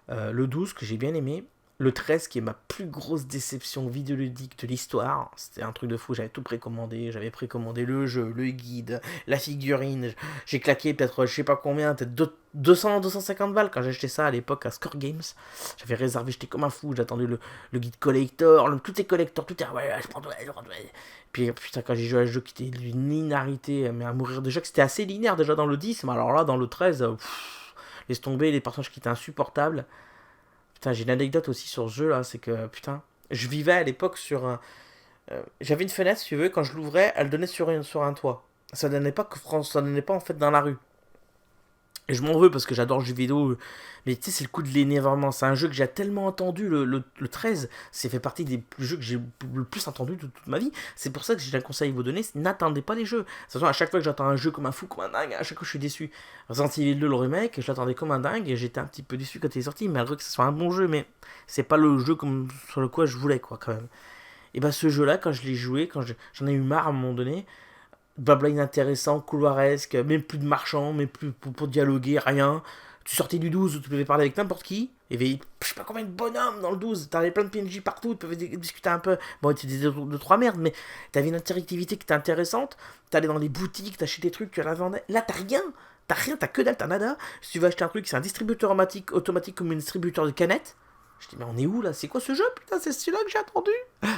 Le 12 que j'ai bien aimé. Le 13 qui est ma plus grosse déception vidéoludique de l'histoire. C'était un truc de fou, j'avais tout précommandé. J'avais précommandé le jeu, le guide, la figurine. J'ai claqué peut-être je sais pas combien, peut-être 200-250 balles quand j'ai acheté ça à l'époque à Score Games. J'avais réservé, j'étais comme un fou, j'attendais le guide collector, tout est collector, tout est ouais, je prends. Puis putain, quand j'ai joué à un jeu qui était d'une linéarité, mais à mourir déjà, que c'était assez linéaire déjà dans le 10, mais alors là dans le 13, laisse tomber les personnages qui étaient insupportables. Putain, j'ai une anecdote aussi sur ce jeu là, c'est que putain, je vivais à l'époque sur un. J'avais une fenêtre, si tu veux, quand je l'ouvrais, elle donnait sur un toit. Ça donnait pas ça donnait pas en fait dans la rue. Et je m'en veux parce que j'adore le jeu vidéo. Mais tu sais, c'est le coup de l'énervement. C'est un jeu que j'ai tellement entendu, le 13. C'est fait partie des jeux que j'ai le plus entendu de toute ma vie. C'est pour ça que j'ai un conseil à vous donner. N'attendez pas les jeux. De toute façon, à chaque fois que j'attends un jeu comme un fou, comme un dingue, à chaque fois je suis déçu. Resident Evil 2, le remake, je l'attendais comme un dingue et j'étais un petit peu déçu quand il est sorti. Malgré que ce soit un bon jeu, mais c'est pas le jeu comme sur le quoi je voulais, quoi, quand même. Et bah, ce jeu-là, quand je l'ai joué, j'en ai eu marre à un moment donné. Blabla inintéressant, couloiresque, même plus de marchands, même plus pour dialoguer, rien. Tu sortais du 12 où tu pouvais parler avec n'importe qui. Il y avait, je sais pas combien de bonhommes dans le 12. T'avais plein de PNJ partout, tu pouvais discuter un peu. Bon, tu disais deux, trois merdes, mais t'avais une interactivité qui était intéressante. T'allais dans les boutiques, t'achetais des trucs, tu la vendais. Là, t'as rien. T'as que dalle, t'as nada. Si tu veux acheter un truc, c'est un distributeur automatique comme un distributeur de canettes. Je dis, mais on est où là? C'est quoi ce jeu? Putain, c'est celui-là que j'ai attendu.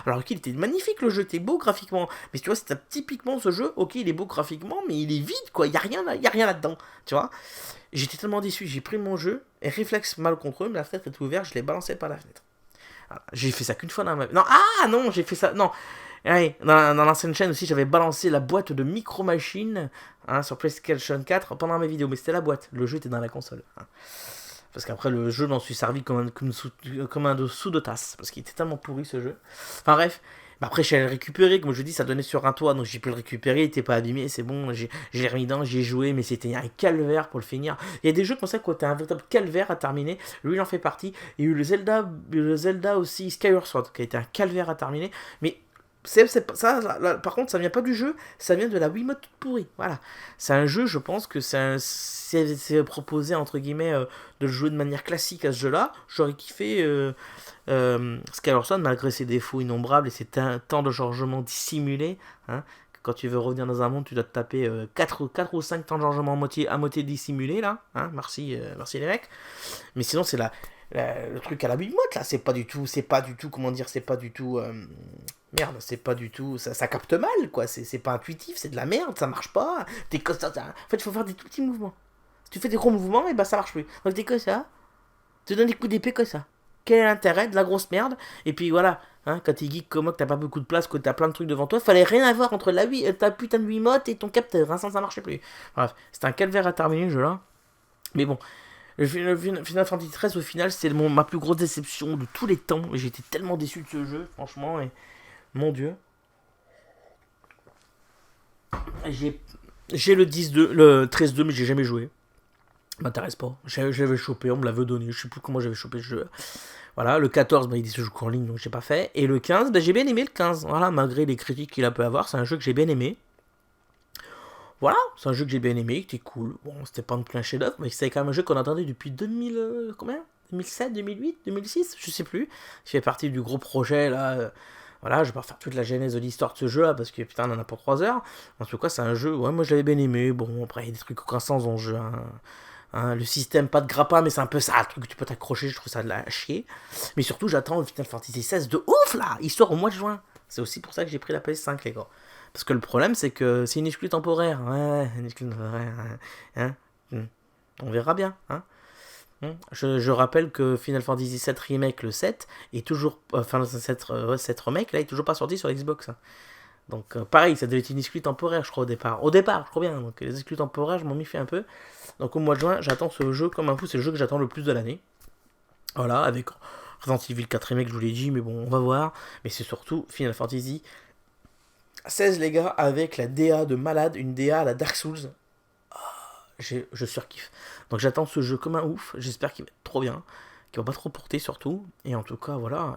Alors, ok, il était magnifique le jeu, était beau graphiquement. Mais tu vois, c'est typiquement ce jeu, ok, il est beau graphiquement, mais il est vide quoi. Il y a rien là-dedans. Tu vois? J'étais tellement déçu, j'ai pris mon jeu, et réflexe mal contre eux, mais la fenêtre était ouverte, je l'ai balancé par la fenêtre. Voilà. J'ai fait ça qu'une fois dans ma vie. Non, j'ai fait ça. Non, Ouais, dans l'ancienne chaîne aussi, j'avais balancé la boîte de Micro Machines sur PlayStation 4 pendant mes vidéos, mais c'était la boîte. Le jeu était dans la console. Parce qu'après, le jeu, m'en suis servi comme un sous de tasse. Parce qu'il était tellement pourri ce jeu. Enfin bref. Bah après, je suis allé le récupérer. Comme je dis, ça donnait sur un toit. Donc j'ai pu le récupérer. Il était pas abîmé. C'est bon. J'ai remis dedans. J'y ai joué. Mais c'était un calvaire pour le finir. Il y a des jeux comme ça, quoi. T'as un véritable calvaire à terminer. Lui, il en fait partie. Il y a eu le Zelda aussi, Skyward Sword, qui a été un calvaire à terminer. Mais ça, par contre, ça vient pas du jeu, ça vient de la Wiimote toute pourrie. Voilà. C'est un jeu, je pense que c'est proposé, entre guillemets, de le jouer de manière classique à ce jeu-là. J'aurais kiffé Skyward Sword, malgré ses défauts innombrables et ses temps de chargement dissimulés. Hein. Quand tu veux revenir dans un monde, tu dois te taper 4 ou 5 temps de chargement à moitié dissimulés, là. Hein. Merci les mecs. Mais sinon, c'est le truc à la Wiimote, là. C'est pas du tout, comment dire, c'est pas du tout. Merde, c'est pas du tout. Ça capte mal, quoi. C'est pas intuitif, c'est de la merde, ça marche pas. T'es comme ça. En fait, il faut faire des tout petits mouvements. Si tu fais des gros mouvements, et bah ça marche plus. Donc t'es comme ça. Tu donnes des coups d'épée comme ça. Quel est l'intérêt de la grosse merde? Et puis voilà, quand t'es geek comme moi, que t'as pas beaucoup de place, que t'as plein de trucs devant toi, fallait rien avoir entre ta putain de Wiimote et ton capteur, ça marchait plus. Bref, c'était un calvaire à terminer le jeu là. Mais bon, le Final Fantasy XIII au final, c'est ma plus grosse déception de tous les temps. J'étais tellement déçu de ce jeu, franchement, et mon dieu. J'ai le 10-2, le 13-2, mais j'ai jamais joué. M'intéresse pas. J'avais chopé, on me l'avait donné. Je sais plus comment j'avais chopé ce jeu. Voilà, le 14, il se joue qu'en ligne, donc j'ai pas fait. Et le 15, j'ai bien aimé le 15. Voilà, malgré les critiques qu'il a pu avoir, c'est un jeu que j'ai bien aimé. Voilà, c'est un jeu que j'ai bien aimé, qui était cool. Bon, c'était pas non plus un chef-d'œuvre, mais c'était quand même un jeu qu'on attendait depuis 2000, combien 2007, 2008, 2006, je sais plus. Il fait partie du gros projet là. Voilà, je vais pas refaire toute la genèse de l'histoire de ce jeu là parce que putain, on en a pour 3 heures. En tout cas, c'est un jeu, ouais, moi je l'avais bien aimé. Bon, après, il y a des trucs aucun sens dans le jeu. Le système, pas de grappin, mais c'est un peu ça, le truc que tu peux t'accrocher, je trouve ça de la chier. Mais surtout, j'attends le Final Fantasy XVI de ouf là. Il sort au mois de juin. C'est aussi pour ça que j'ai pris la PS5, les gars. Parce que le problème, c'est que c'est une exclue temporaire. Ouais, une exclue temporaire. Hein, on verra bien. Je rappelle que Final Fantasy VII Remake, le 7, est toujours. Final Fantasy VII 7 Remake, là, est toujours pas sorti sur Xbox. Donc, pareil, ça devait être une exclue temporaire, je crois, au départ. Au départ, je crois bien. Donc, les exclus temporaires, je m'en m'y fais un peu. Donc, au mois de juin, j'attends ce jeu comme un fou. C'est le jeu que j'attends le plus de l'année. Voilà, avec Resident Evil 4 Remake, je vous l'ai dit, mais bon, on va voir. Mais c'est surtout Final Fantasy 16, les gars, avec la DA de malade, une DA à la Dark Souls. Je surkiffe. Donc j'attends ce jeu comme un ouf. J'espère qu'il va être trop bien. Qu'il va pas trop porter surtout. Et en tout cas, voilà.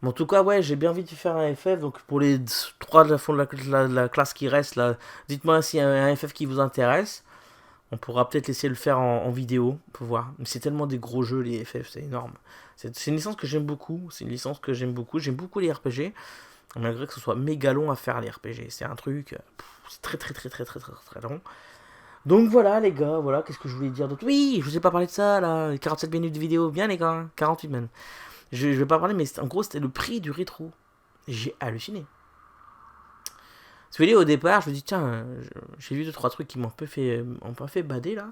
Mais en tout cas, ouais, j'ai bien envie de faire un FF. Donc pour les 3 de la fond de la classe qui reste, là, dites-moi s'il y a un FF qui vous intéresse. On pourra peut-être essayer de le faire en vidéo. Pour voir. Mais c'est tellement des gros jeux, les FF, c'est énorme. C'est une licence que j'aime beaucoup. C'est une licence que j'aime beaucoup. J'aime beaucoup les RPG. Malgré que ce soit méga long à faire les RPG. C'est un truc. C'est très très très très très très très long. Donc voilà les gars, voilà, qu'est-ce que je voulais dire d'autre. Oui, je vous ai pas parlé de ça là, 47 minutes de vidéo, bien les gars, 48 même. Je vais pas parler, mais en gros c'était le prix du rétro. J'ai halluciné. Vous voyez, au départ, je me dis tiens, j'ai vu 2-3 trucs qui m'ont un peu fait bader là.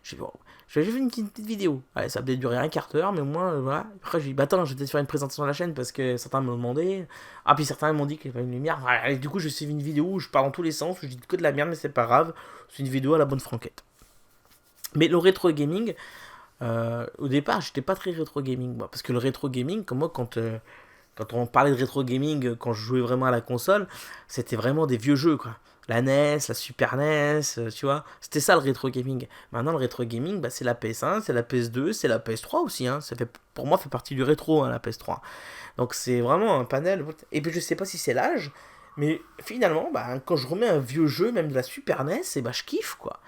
J'ai dit, bon, je vais faire une petite vidéo. Allez, ça va peut-être durer un quart d'heure, mais au moins, voilà. Après, j'ai dit, bah attends, je vais peut-être faire une présentation de la chaîne parce que certains me l'ont demandé. Ah, puis certains m'ont dit qu'il y avait une lumière. Allez, du coup, je suis une vidéo où je parle dans tous les sens, où je dis que de la merde, mais c'est pas grave. C'est une vidéo à la bonne franquette. Mais le rétro gaming, au départ, j'étais pas très rétro gaming, moi. Parce que le rétro gaming, comme moi, quand on parlait de rétro gaming, quand je jouais vraiment à la console, c'était vraiment des vieux jeux, quoi. La NES, la Super NES, tu vois. C'était ça le rétro gaming. Maintenant, le rétro gaming, c'est la PS1, c'est la PS2, c'est la PS3 aussi. Ça fait, pour moi, fait partie du rétro, la PS3. Donc, c'est vraiment un panel. Et puis, je sais pas si c'est l'âge, mais finalement, quand je remets un vieux jeu, même de la Super NES, je kiffe, quoi.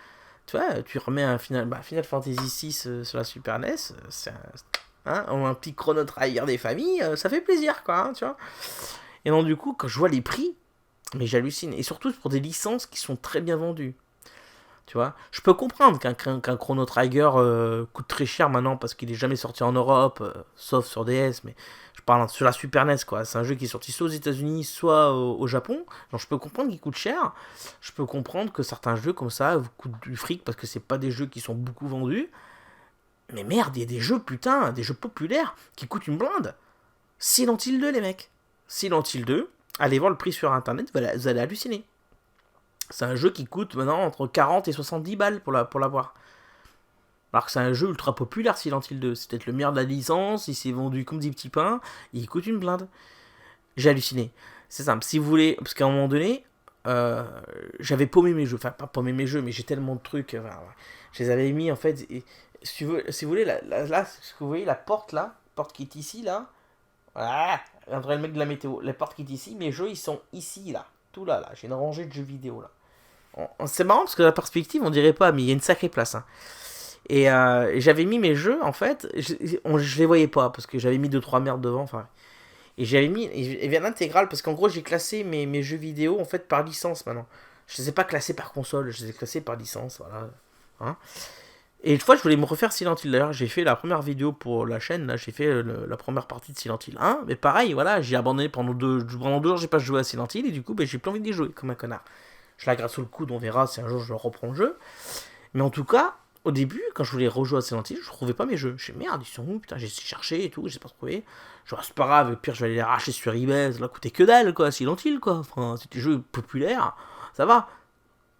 Tu vois, tu remets un Final Fantasy VI sur la Super NES, c'est un petit Chrono Trigger des familles, ça fait plaisir, quoi, tu vois. Et donc, du coup, quand je vois les prix, mais j'hallucine. Et surtout pour des licences qui sont très bien vendues. Tu vois, je peux comprendre qu'un Chrono Trigger coûte très cher maintenant parce qu'il est jamais sorti en Europe, sauf sur DS, mais je parle sur la Super NES, quoi. C'est un jeu qui est sorti soit aux États-Unis, soit au Japon. Donc je peux comprendre qu'il coûte cher. Je peux comprendre que certains jeux comme ça vous coûtent du fric parce que c'est pas des jeux qui sont beaucoup vendus. Mais merde, il y a des jeux, putain, des jeux populaires qui coûtent une blinde. Silent Hill 2, les mecs. Silent Hill 2, Allez voir le prix sur internet, vous allez halluciner. C'est un jeu qui coûte maintenant entre 40 et 70 balles pour l'avoir. Alors que c'est un jeu ultra populaire, Silent Hill 2. C'est peut-être le meilleur de la licence, il s'est vendu comme des petits pains, il coûte une blinde. J'ai halluciné. C'est simple, si vous voulez, parce qu'à un moment donné, j'avais paumé mes jeux. Enfin, pas paumé mes jeux, mais j'ai tellement de trucs. Enfin, je les avais mis en fait. Et, si vous voulez, là, ce que vous voyez, la porte là, porte qui est ici là. Voilà, on dirait le mec de la météo. La porte qui est ici, mes jeux ils sont ici là. Tout là, là. J'ai une rangée de jeux vidéo là. C'est marrant parce que la perspective, on dirait pas, mais il y a une sacrée place. Hein. Et j'avais mis mes jeux, en fait, je les voyais pas parce que j'avais mis 2-3 merdes devant. Enfin, et j'avais mis, et vient l'intégrale parce qu'en gros, j'ai classé mes jeux vidéo en fait par licence maintenant. Je les ai pas classés par console, je les ai classés par licence, voilà. Hein. Et une fois, je voulais me refaire Silent Hill. D'ailleurs, j'ai fait la première vidéo pour la chaîne. Là, j'ai fait la première partie de Silent Hill 1. Mais pareil, voilà, j'ai abandonné pendant 2 jours. J'ai pas joué à Silent Hill. Et du coup, ben, j'ai plus envie d'y jouer comme un connard. Je la gratte sous le coude. On verra si un jour je reprends le jeu. Mais en tout cas, au début, quand je voulais rejouer à Silent Hill, je trouvais pas mes jeux. Je me merde, ils sont où? Putain, j'ai cherché et tout. J'ai pas trouvé. Je vois, c'est pas grave. Au pire, je vais aller les racheter sur eBay. Ça va coûter que dalle, quoi. Silent Hill, quoi. Enfin, c'est des jeux populaires. Ça va.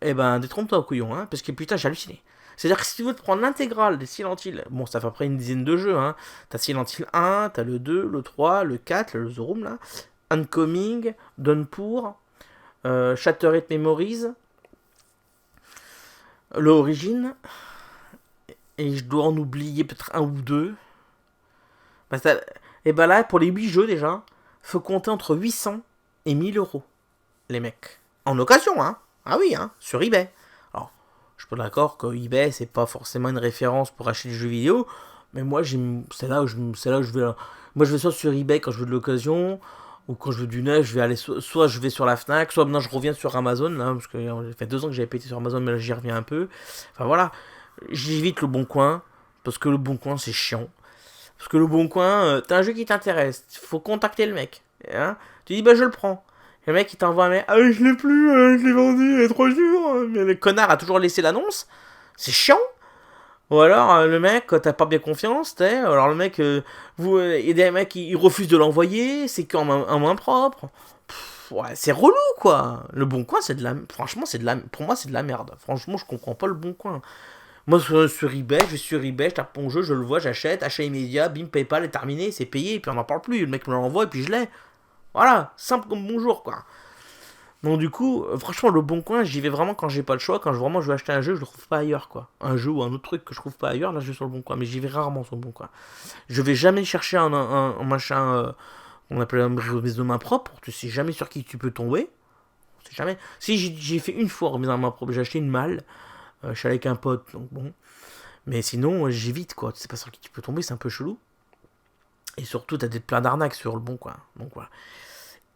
Eh ben, détrompe-toi, couillon, hein. Parce que putain, j'ai halluciné. C'est-à-dire que si tu veux te prendre l'intégrale des Silent Hill, bon, ça fait après une dizaine de jeux, hein. T'as Silent Hill 1, t'as le 2, le 3, le 4, le The Room, là. Uncoming, Downpour, Shattered Memories, l'Origine, et je dois en oublier peut-être un ou deux. Bah, et bah là, pour les 8 jeux déjà, faut compter entre 800 et 1000 euros, les mecs. En occasion, hein. Ah oui, hein, sur eBay. Alors, je suis pas d'accord que eBay, c'est pas forcément une référence pour acheter des jeux vidéo, mais moi, c'est là où je vais. Moi, je vais soit sur eBay quand je veux de l'occasion, ou quand je veux du neuf, je vais aller soit je vais sur la Fnac, soit maintenant je reviens sur Amazon, là, parce que ça fait 2 ans que j'avais pété sur Amazon, mais là j'y reviens un peu. Enfin voilà, j'évite le Bon Coin, parce que le Bon Coin c'est chiant. Parce que le Bon Coin, t'as un jeu qui t'intéresse, faut contacter le mec. Hein, tu dis bah je le prends. Et le mec il t'envoie un mail, ah je l'ai plus, je l'ai vendu il y a 3 jours. Mais le connard a toujours laissé l'annonce, c'est chiant. Ou alors le mec, quand t'as pas bien confiance, alors le mec, il y a des mecs qui refusent de l'envoyer, c'est qu'en main propre. Ouais, c'est relou quoi. Le Bon Coin, c'est de la, franchement, pour moi c'est de la merde. Franchement, je comprends pas le Bon Coin. Moi sur eBay, je vais sur eBay, je tape mon jeu, je le vois, j'achète, achat immédiat, bim, PayPal est terminé, c'est payé, et puis on n'en parle plus. Le mec me l'envoie et puis je l'ai. Voilà, simple comme bonjour quoi. Donc du coup, franchement, le Bon Coin, j'y vais vraiment quand j'ai pas le choix. Quand vraiment je veux acheter un jeu, je le trouve pas ailleurs, quoi. Un jeu ou un autre truc que je trouve pas ailleurs, là je vais sur le Bon Coin. Mais j'y vais rarement sur le Bon Coin. Je vais jamais chercher un machin, on appelle un remise de main propre. Tu sais jamais sur qui tu peux tomber. Tu sais jamais. Si j'ai fait une fois remise de main propre, j'ai acheté une malle. Je suis allé avec un pote, donc bon. Mais sinon, j'évite, quoi. Tu sais pas sur qui tu peux tomber, c'est un peu chelou. Et surtout, t'as plein d'arnaques sur le Bon Coin. Donc voilà.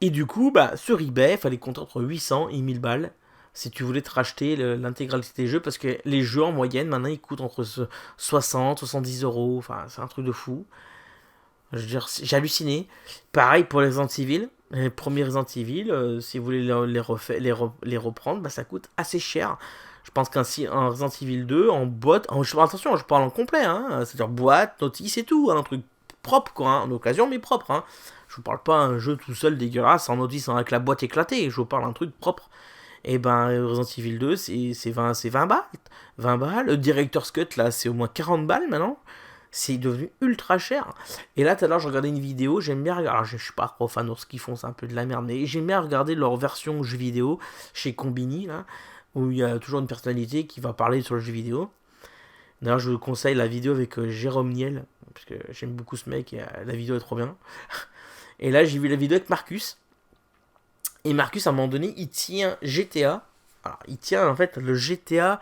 Et du coup, bah, sur eBay, il fallait compter entre 800 et 1000 balles si tu voulais te racheter l'intégralité des jeux, parce que les jeux en moyenne, maintenant, ils coûtent entre 60 70 euros. Enfin, c'est un truc de fou. Je veux dire, j'ai halluciné. Pareil pour les Resident Evil. Les premiers Resident Evil, si vous voulez les reprendre, bah, ça coûte assez cher. Je pense qu'un Resident Evil 2 en boîte, attention, je parle en complet, hein, c'est-à-dire boîte, notice et tout, hein, un truc propre, quoi, hein, en occasion, mais propre. Hein. Je vous parle pas un jeu tout seul dégueulasse, en notice avec la boîte éclatée, je vous parle d'un truc propre. Et ben, Resident Evil 2, c'est 20 balles. 20 balles. Le Director's Cut, là, c'est au moins 40 balles maintenant. C'est devenu ultra cher. Et là, tout à l'heure, je regardais une vidéo, j'aime bien regarder. Alors, je suis pas trop fan de ce qu'ils font, c'est un peu de la merde, mais j'aime bien regarder leur version jeu vidéo chez Combini, là, où il y a toujours une personnalité qui va parler sur le jeu vidéo. D'ailleurs, je vous conseille la vidéo avec Jérôme Niel, parce que j'aime beaucoup ce mec et la vidéo est trop bien. Et là, j'ai vu la vidéo avec Marcus. Et Marcus, à un moment donné, il tient GTA. Alors, il tient en fait le GTA.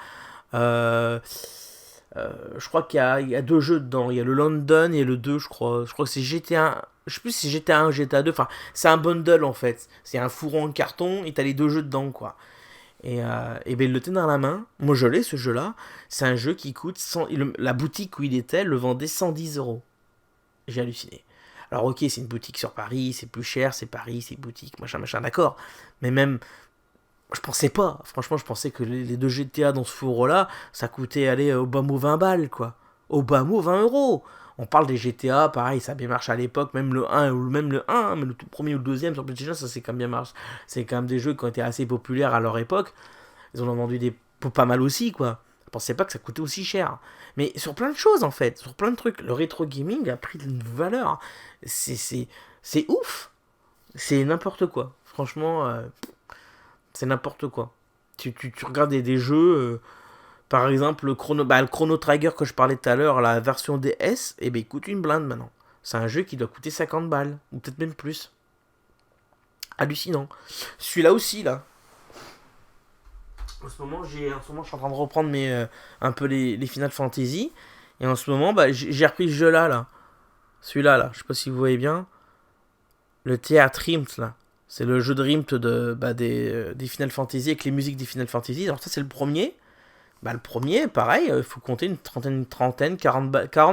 Je crois qu'il y a 2 jeux dedans. Il y a le London et le 2, je crois. Je crois que c'est GTA. Je sais plus si c'est GTA 1 ou GTA 2. Enfin, c'est un bundle en fait. C'est un fourron en carton et t'as les 2 jeux dedans, quoi. Et ben il le tenait dans la main. Moi, je l'ai ce jeu-là. C'est un jeu qui coûte la boutique où il était le vendait 110 euros. J'ai halluciné. Alors ok, c'est une boutique sur Paris, c'est plus cher, c'est Paris, c'est boutique, machin, d'accord. Mais même, je pensais pas. Franchement, je pensais que les 2 GTA dans ce fourreau-là, ça coûtait aller au bas mot 20 balles, quoi. Au bas mot 20 euros. On parle des GTA, pareil, ça a bien marché à l'époque, même le 1 ou même le 1, hein, mais le tout premier ou le deuxième sur PlayStation, ça c'est quand même bien marché. C'est quand même des jeux qui ont été assez populaires à leur époque. Ils en ont vendu des pour pas mal aussi, quoi. Je pensais pas que ça coûtait aussi cher. Mais sur plein de choses, en fait, sur plein de trucs. Le rétro gaming a pris une valeur. C'est ouf. C'est n'importe quoi. Franchement, c'est n'importe quoi. Tu regardes des jeux, par exemple, le Chrono Trigger que je parlais tout à l'heure, la version DS, et ben il coûte une blinde maintenant. C'est un jeu qui doit coûter 50 balles, ou peut-être même plus. Hallucinant. Celui-là aussi, là. En ce moment, je suis en train de reprendre un peu les Final Fantasy. Et en ce moment, bah, j'ai repris ce jeu-là, là. Celui-là, là. Je sais pas si vous voyez bien. Le Théâtre Rimt, là. C'est le jeu de Rimt des Final Fantasy avec les musiques des Final Fantasy. Alors ça, c'est le premier. Bah, le premier, pareil, il faut compter une trentaine, 40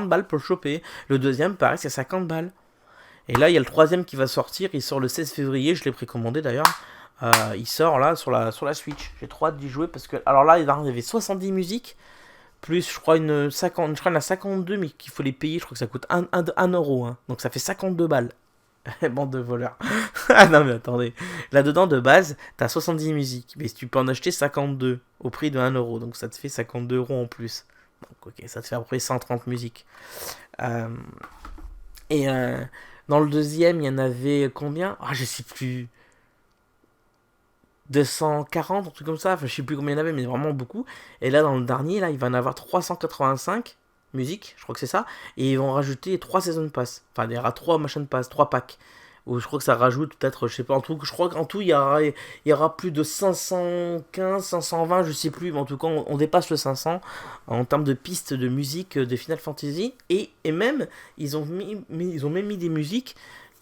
balles pour le choper. Le deuxième, pareil, c'est 50 balles. Et là, il y a le troisième qui va sortir. Il sort le 16 février. Je l'ai précommandé d'ailleurs. Il sort là sur la Switch. J'ai trop hâte d'y jouer parce que. Alors là, il y avait 70 musiques. Plus, je crois, une 50. Je crois qu'il y en a 52, mais qu'il faut les payer. Je crois que ça coûte 1 euro. Hein. Donc ça fait 52 balles. Bande de voleurs. Ah non, mais attendez. Là-dedans, de base, t'as 70 musiques. Mais tu peux en acheter 52 au prix de 1 euro. Donc ça te fait 52 euros en plus. Donc ok, ça te fait à peu près 130 musiques. Euh, et dans le deuxième, il y en avait combien? Ah, je sais plus. 240, un truc comme ça, enfin je sais plus combien il y en avait, mais vraiment beaucoup. Et là dans le dernier, là il va en avoir 385 musiques, je crois que c'est ça, et ils vont rajouter 3 season pass, enfin il y aura 3 machin pass, 3 packs, ou je crois que ça rajoute peut-être, je sais pas, en tout, je crois qu'en tout il y aura plus de 515, 520, je sais plus, mais en tout cas on dépasse le 500 en termes de pistes de musique de Final Fantasy, et même ils ont même mis des musiques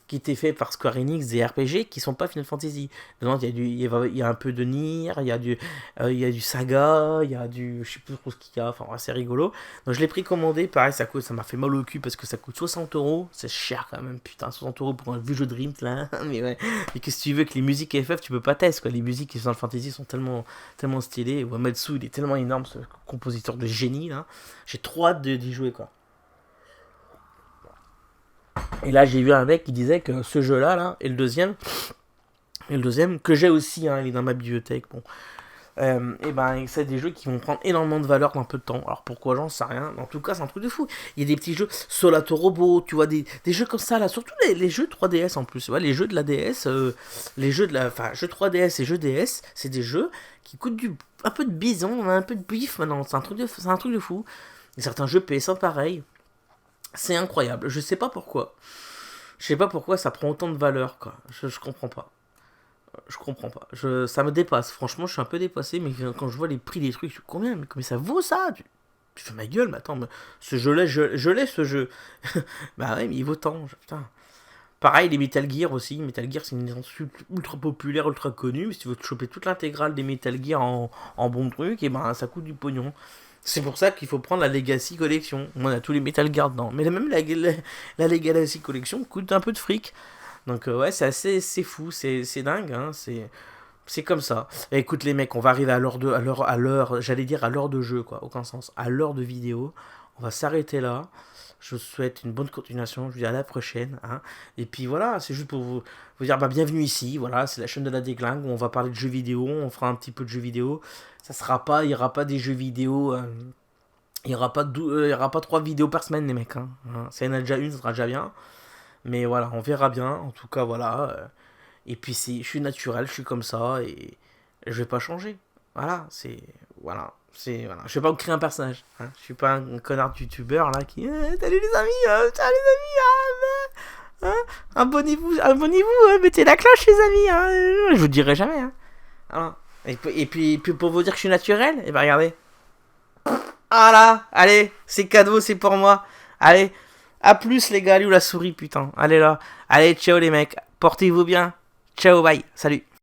qui était fait par Square Enix, des RPG qui sont pas Final Fantasy. Dedans, il y a un peu de Nier, il y a du Saga, il y a du, je sais plus trop ce qu'il y a, enfin c'est rigolo. Donc je l'ai précommandé, pareil, ça m'a fait mal au cul parce que ça coûte 60 euros, c'est cher quand même, putain, 60 euros pour un vieux jeu de Dream là, mais ouais, mais qu'est-ce que tu veux que les musiques FF, tu peux pas tester quoi, les musiques Final Fantasy sont tellement, tellement stylées, Uematsu il est tellement énorme, ce compositeur de génie là, j'ai trop hâte d'y jouer quoi. Et là, j'ai vu un mec qui disait que ce jeu-là, là, et le deuxième, que j'ai aussi, hein, il est dans ma bibliothèque, bon. Et ben, c'est des jeux qui vont prendre énormément de valeur dans peu de temps. Alors pourquoi, j'en sais rien. En tout cas, c'est un truc de fou. Il y a des petits jeux, Solato Robot, tu vois, des jeux comme ça, là. Surtout les jeux 3DS en plus. Ouais, les jeux de la DS, enfin, jeux 3DS et jeux DS, c'est des jeux qui coûtent un peu de bison, un peu de bif maintenant. C'est un truc de fou. Et certains jeux PS1 pareil. C'est incroyable. Je sais pas pourquoi ça prend autant de valeur, quoi. Je comprends pas. Je comprends pas. Ça me dépasse. Franchement, je suis un peu dépassé, mais quand je vois les prix des trucs, je suis combien ça vaut ça? Tu fais ma gueule, mais attends, ce jeu-là, je l'ai ce jeu. Bah ouais, mais il vaut tant. Putain. Pareil, les Metal Gear aussi. Metal Gear, c'est une licence ultra populaire, ultra connue. Mais si tu veux te choper toute l'intégrale des Metal Gear en bon truc, et ben ça coûte du pognon. C'est pour ça qu'il faut prendre la Legacy Collection. On a tous les Metal Gear dedans. Mais même la Legacy Collection coûte un peu de fric. Donc ouais, c'est fou, c'est dingue, hein, c'est comme ça. Et écoute les mecs, on va arriver j'allais dire à l'heure de jeu, quoi, aucun sens, à l'heure de vidéo. On va s'arrêter là. Je vous souhaite une bonne continuation. Je vous dis à la prochaine. Hein. Et puis voilà, c'est juste pour vous dire bienvenue ici. Voilà, c'est la chaîne de la déglingue où on va parler de jeux vidéo. On fera un petit peu de jeux vidéo. Il n'y aura pas des jeux vidéo. Il y aura pas 3 vidéos par semaine, les mecs. Hein. Ça y en a déjà une, ça sera déjà bien. Mais voilà, on verra bien. En tout cas, voilà. Et puis je suis naturel, je suis comme ça et je vais pas changer. Voilà, voilà. Je vais pas me créer un personnage. Hein. Je suis pas un connard de youtubeur là qui salut les amis, salut les amis, abonnez-vous, mettez la cloche les amis. Je vous dirai jamais. Hein. Voilà. Et puis pour vous dire que je suis naturel, et ben regardez. Ah là, allez, c'est cadeau, c'est pour moi. Allez, à plus les gars, allez où la souris putain. Allez là, allez ciao les mecs, portez-vous bien. Ciao, bye, salut.